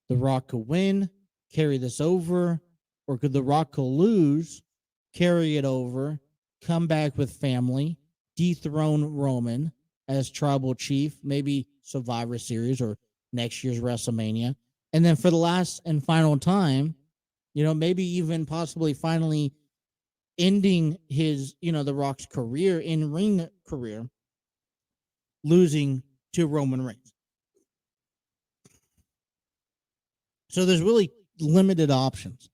The Rock could win, carry this over, or could The Rock could lose, carry it over, come back with family, dethrone Roman as tribal chief, maybe Survivor Series or next year's WrestleMania. And then for the last and final time, you know, maybe even possibly finally ending his, you know, The Rock's career, in ring career, losing to Roman Reigns. So there's really limited options.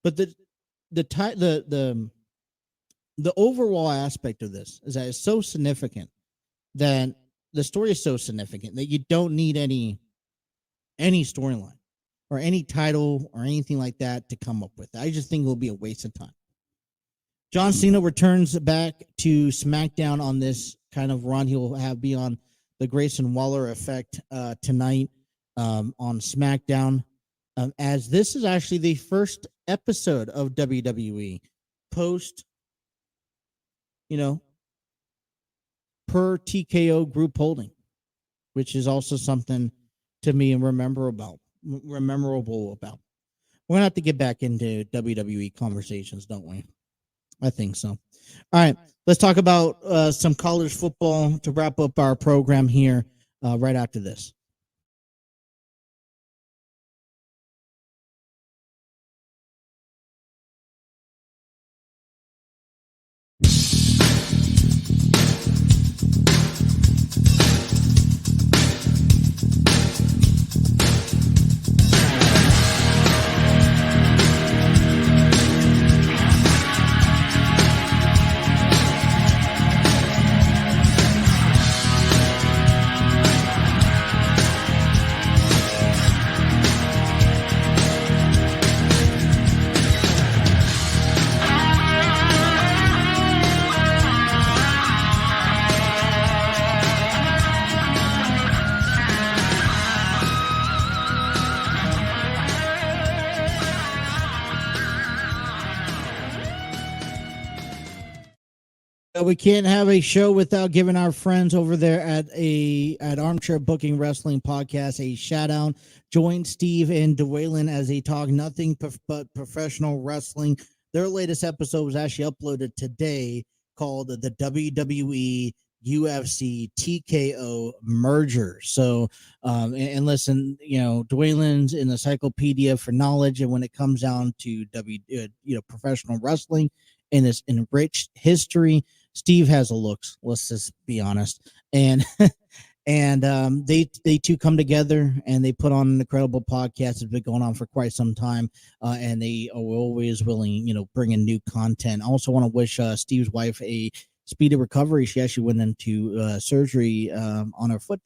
But the overall aspect of this is that it's so significant, that the story is so significant that you don't need any storyline or any title or anything like that to come up with. I just think it will be a waste of time. John Cena returns back to SmackDown on this kind of run. He'll be on the Grayson Waller effect tonight on SmackDown, as this is actually the first episode of WWE post, you know, per TKO Group Holding, which is also something to me memorable about. We're gonna have to get back into WWE conversations, don't we? I think so. All right, let's talk about some college football to wrap up our program here right after this. We can't have a show without giving our friends over there at Armchair Booking Wrestling Podcast a shout out. Join Steve and Dwaylen as they talk nothing but professional wrestling. Their latest episode was actually uploaded today, called the WWE UFC TKO merger. So, and listen, you know, Dwaylen's an encyclopedia for knowledge, and when it comes down to professional wrestling and its enriched history, Steve has a looks. Let's just be honest. And they two come together and they put on an incredible podcast. It's been going on for quite some time, and they are always willing, bring in new content. I also want to wish Steve's wife a speedy recovery. She actually went into surgery on her foot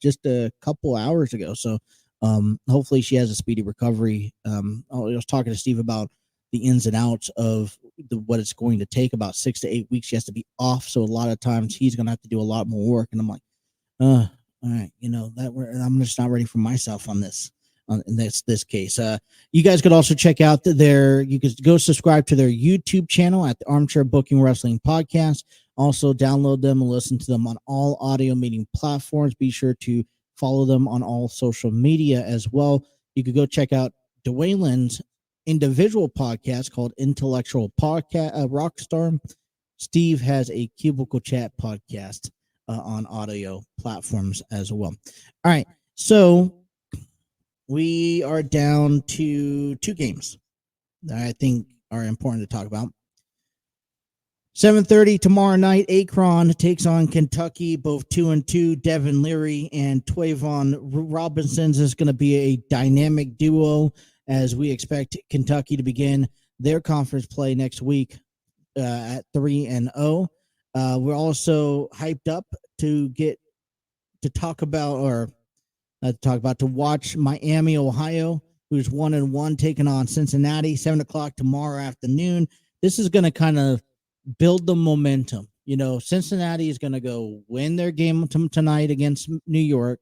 just a couple hours ago. So hopefully she has a speedy recovery. I was talking to Steve about the ins and outs of what it's going to take. About 6 to 8 weeks she has to be off, so a lot of times he's going to have to do a lot more work, and I'm like, all right, I'm just not ready for myself on this in this case. You guys could also check out you could go subscribe to their YouTube channel at the Armchair Booking Wrestling Podcast. Also download them and listen to them on all audio meeting platforms. Be sure to follow them on all social media as well. You could go check out Dwaylen's individual podcast called Intellectual Podcast Rockstar. Steve has a Cubicle Chat podcast on audio platforms as well. All right, so we are down to 2 games that I think are important to talk about. 7:30 tomorrow night, Akron takes on Kentucky, both 2-2. Devin Leary and Twavon Robinson's is going to be a dynamic duo as we expect Kentucky to begin their conference play next week at 3-0. We're also hyped up to get to talk about to watch Miami, Ohio, who's 1-1, taking on Cincinnati, 7:00 tomorrow afternoon. This is going to kind of build the momentum. Cincinnati is going to go win their game tonight against New York.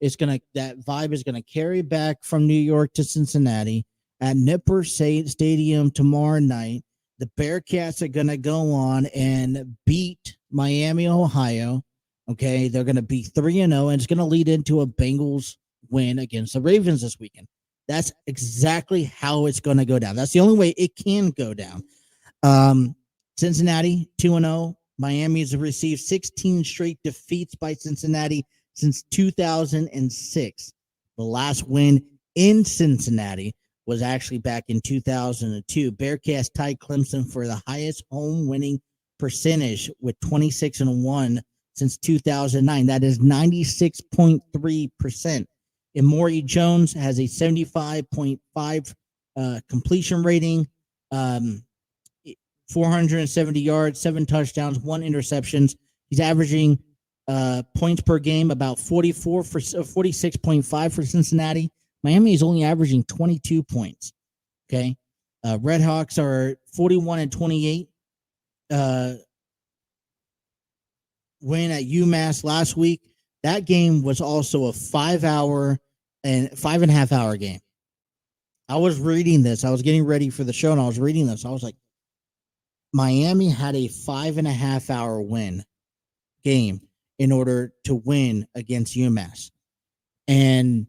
That vibe is going to carry back from New York to Cincinnati at Nipper Stadium tomorrow night. The Bearcats are going to go on and beat Miami, Ohio. Okay, they're going to be 3-0, and it's going to lead into a Bengals win against the Ravens this weekend. That's exactly how it's going to go down. That's the only way it can go down. Cincinnati 2-0. Miami has received 16 straight defeats by Cincinnati since 2006. The last win in Cincinnati was actually back in 2002. Bearcats tied Clemson for the highest home winning percentage with 26-1 since 2009. That is 96.3%. And Maury Jones has a 75.5 completion rating, 470 yards, 7 touchdowns, 1 interceptions. He's averaging points per game about 46.5 for Cincinnati. Miami is only averaging 22 points. Okay. Redhawks are 41-28. Win at UMass last week. That game was also a 5.5-hour game. I was reading this. I was getting ready for the show, and I was reading this. I was like, Miami had a 5.5-hour game in order to win against UMass. And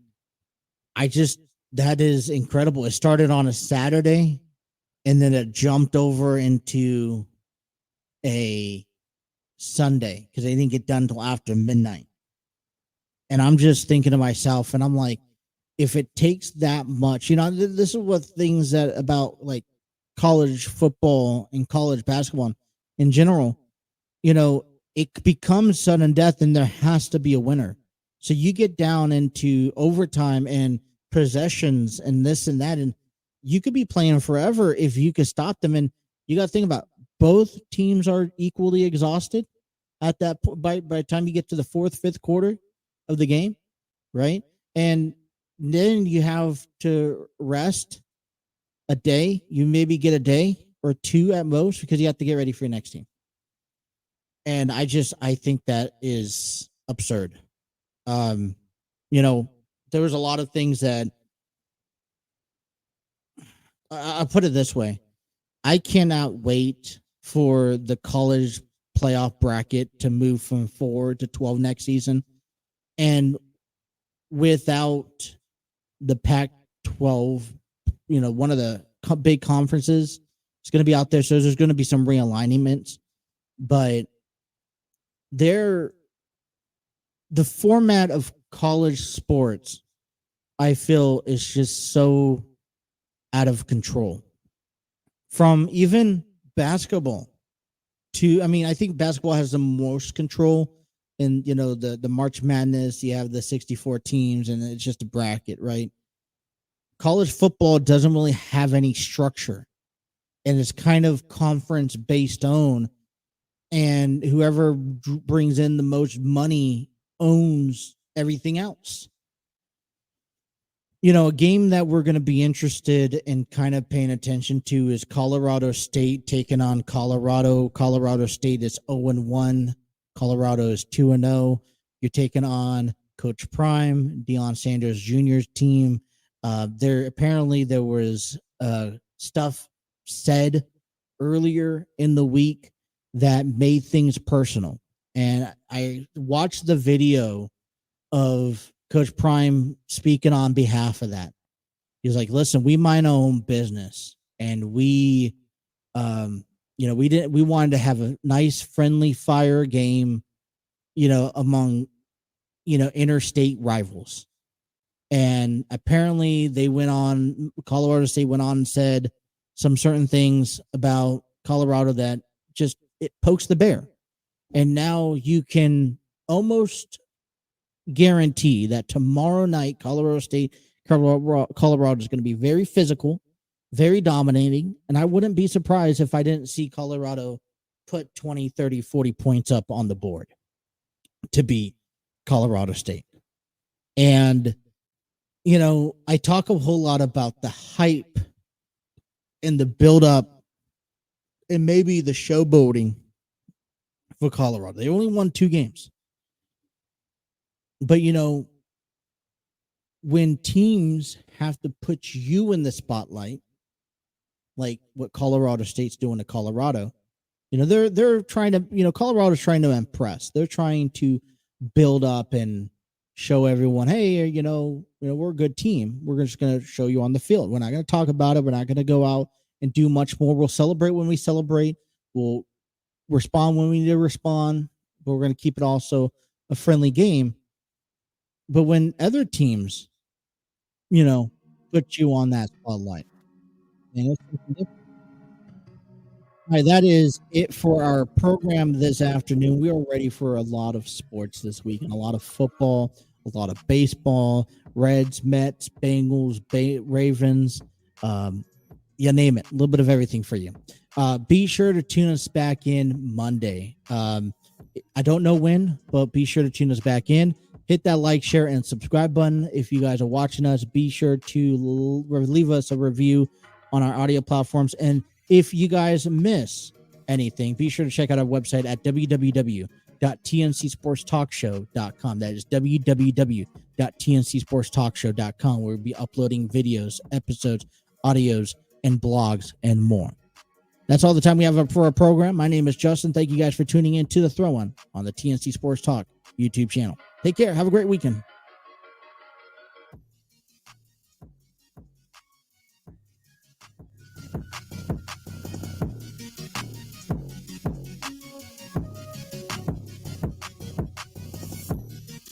that is incredible. It started on a Saturday, and then it jumped over into a Sunday because they didn't get done until after midnight. And I'm just thinking to myself, and I'm like, if it takes that much, this is what things that about like college football and college basketball in general, it becomes sudden death and there has to be a winner. So you get down into overtime and possessions and this and that, and you could be playing forever if you could stop them. And you got to think about both teams are equally exhausted at that by the time you get to the 4th, 5th quarter of the game, right? And then you have to rest a day. You maybe get a day or 2 at most because you have to get ready for your next team. And I think that is absurd. There was a lot of things that I'll put it this way. I cannot wait for the college playoff bracket to move from 4 to 12 next season. And without the Pac-12, one of the big conferences is going to be out there. So there's going to be some realignments, but the format of college sports, I feel, is just so out of control. From even basketball to, I think basketball has the most control. And, the March Madness, you have the 64 teams, and it's just a bracket, right? College football doesn't really have any structure, and it's kind of conference based on, and whoever brings in the most money owns everything else. A game that we're going to be interested in kind of paying attention to is Colorado State taking on Colorado. Colorado State is 0-1. Colorado is 2-0. You're taking on Coach Prime, Deion Sanders Jr.'s team. There was stuff said earlier in the week that made things personal. And I watched the video of Coach Prime speaking on behalf of that. He's like, listen, we mind our own business, and we we wanted to have a nice friendly fire game, among interstate rivals. And apparently Colorado State went on and said some certain things about Colorado that just it pokes the bear. And now you can almost guarantee that tomorrow night Colorado is going to be very physical, very dominating, and I wouldn't be surprised if I didn't see Colorado put 20, 30, 40 points up on the board to beat Colorado State. And I talk a whole lot about the hype and the build-up and maybe the showboating for Colorado. They only won 2 games. But, when teams have to put you in the spotlight, like what Colorado State's doing to Colorado, they're trying to, Colorado's trying to impress. They're trying to build up and show everyone, hey, we're a good team. We're just going to show you on the field. We're not going to talk about it. We're not going to go out and do much more. We'll celebrate when we celebrate. We'll respond when we need to respond. But we're going to keep it also a friendly game. But when other teams, put you on that spotlight, it's something different. All right, that is it for our program this afternoon. We are ready for a lot of sports this week, and a lot of football, a lot of baseball, Reds, Mets, Bengals, Ravens, you name it, a little bit of everything for you. Be sure to tune us back in Monday. I don't know when, but be sure to tune us back in. Hit that like, share, and subscribe button. If you guys are watching us, be sure to leave us a review on our audio platforms. And if you guys miss anything, be sure to check out our website at www.tncsportstalkshow.com. That is www.tncsportstalkshow.com, where we'll be uploading videos, episodes, audios, and blogs, and more. That's all the time we have for our program. My name is Justin. Thank you guys for tuning in to The Throw On the TNC Sports Talk YouTube channel. Take care. Have a great weekend.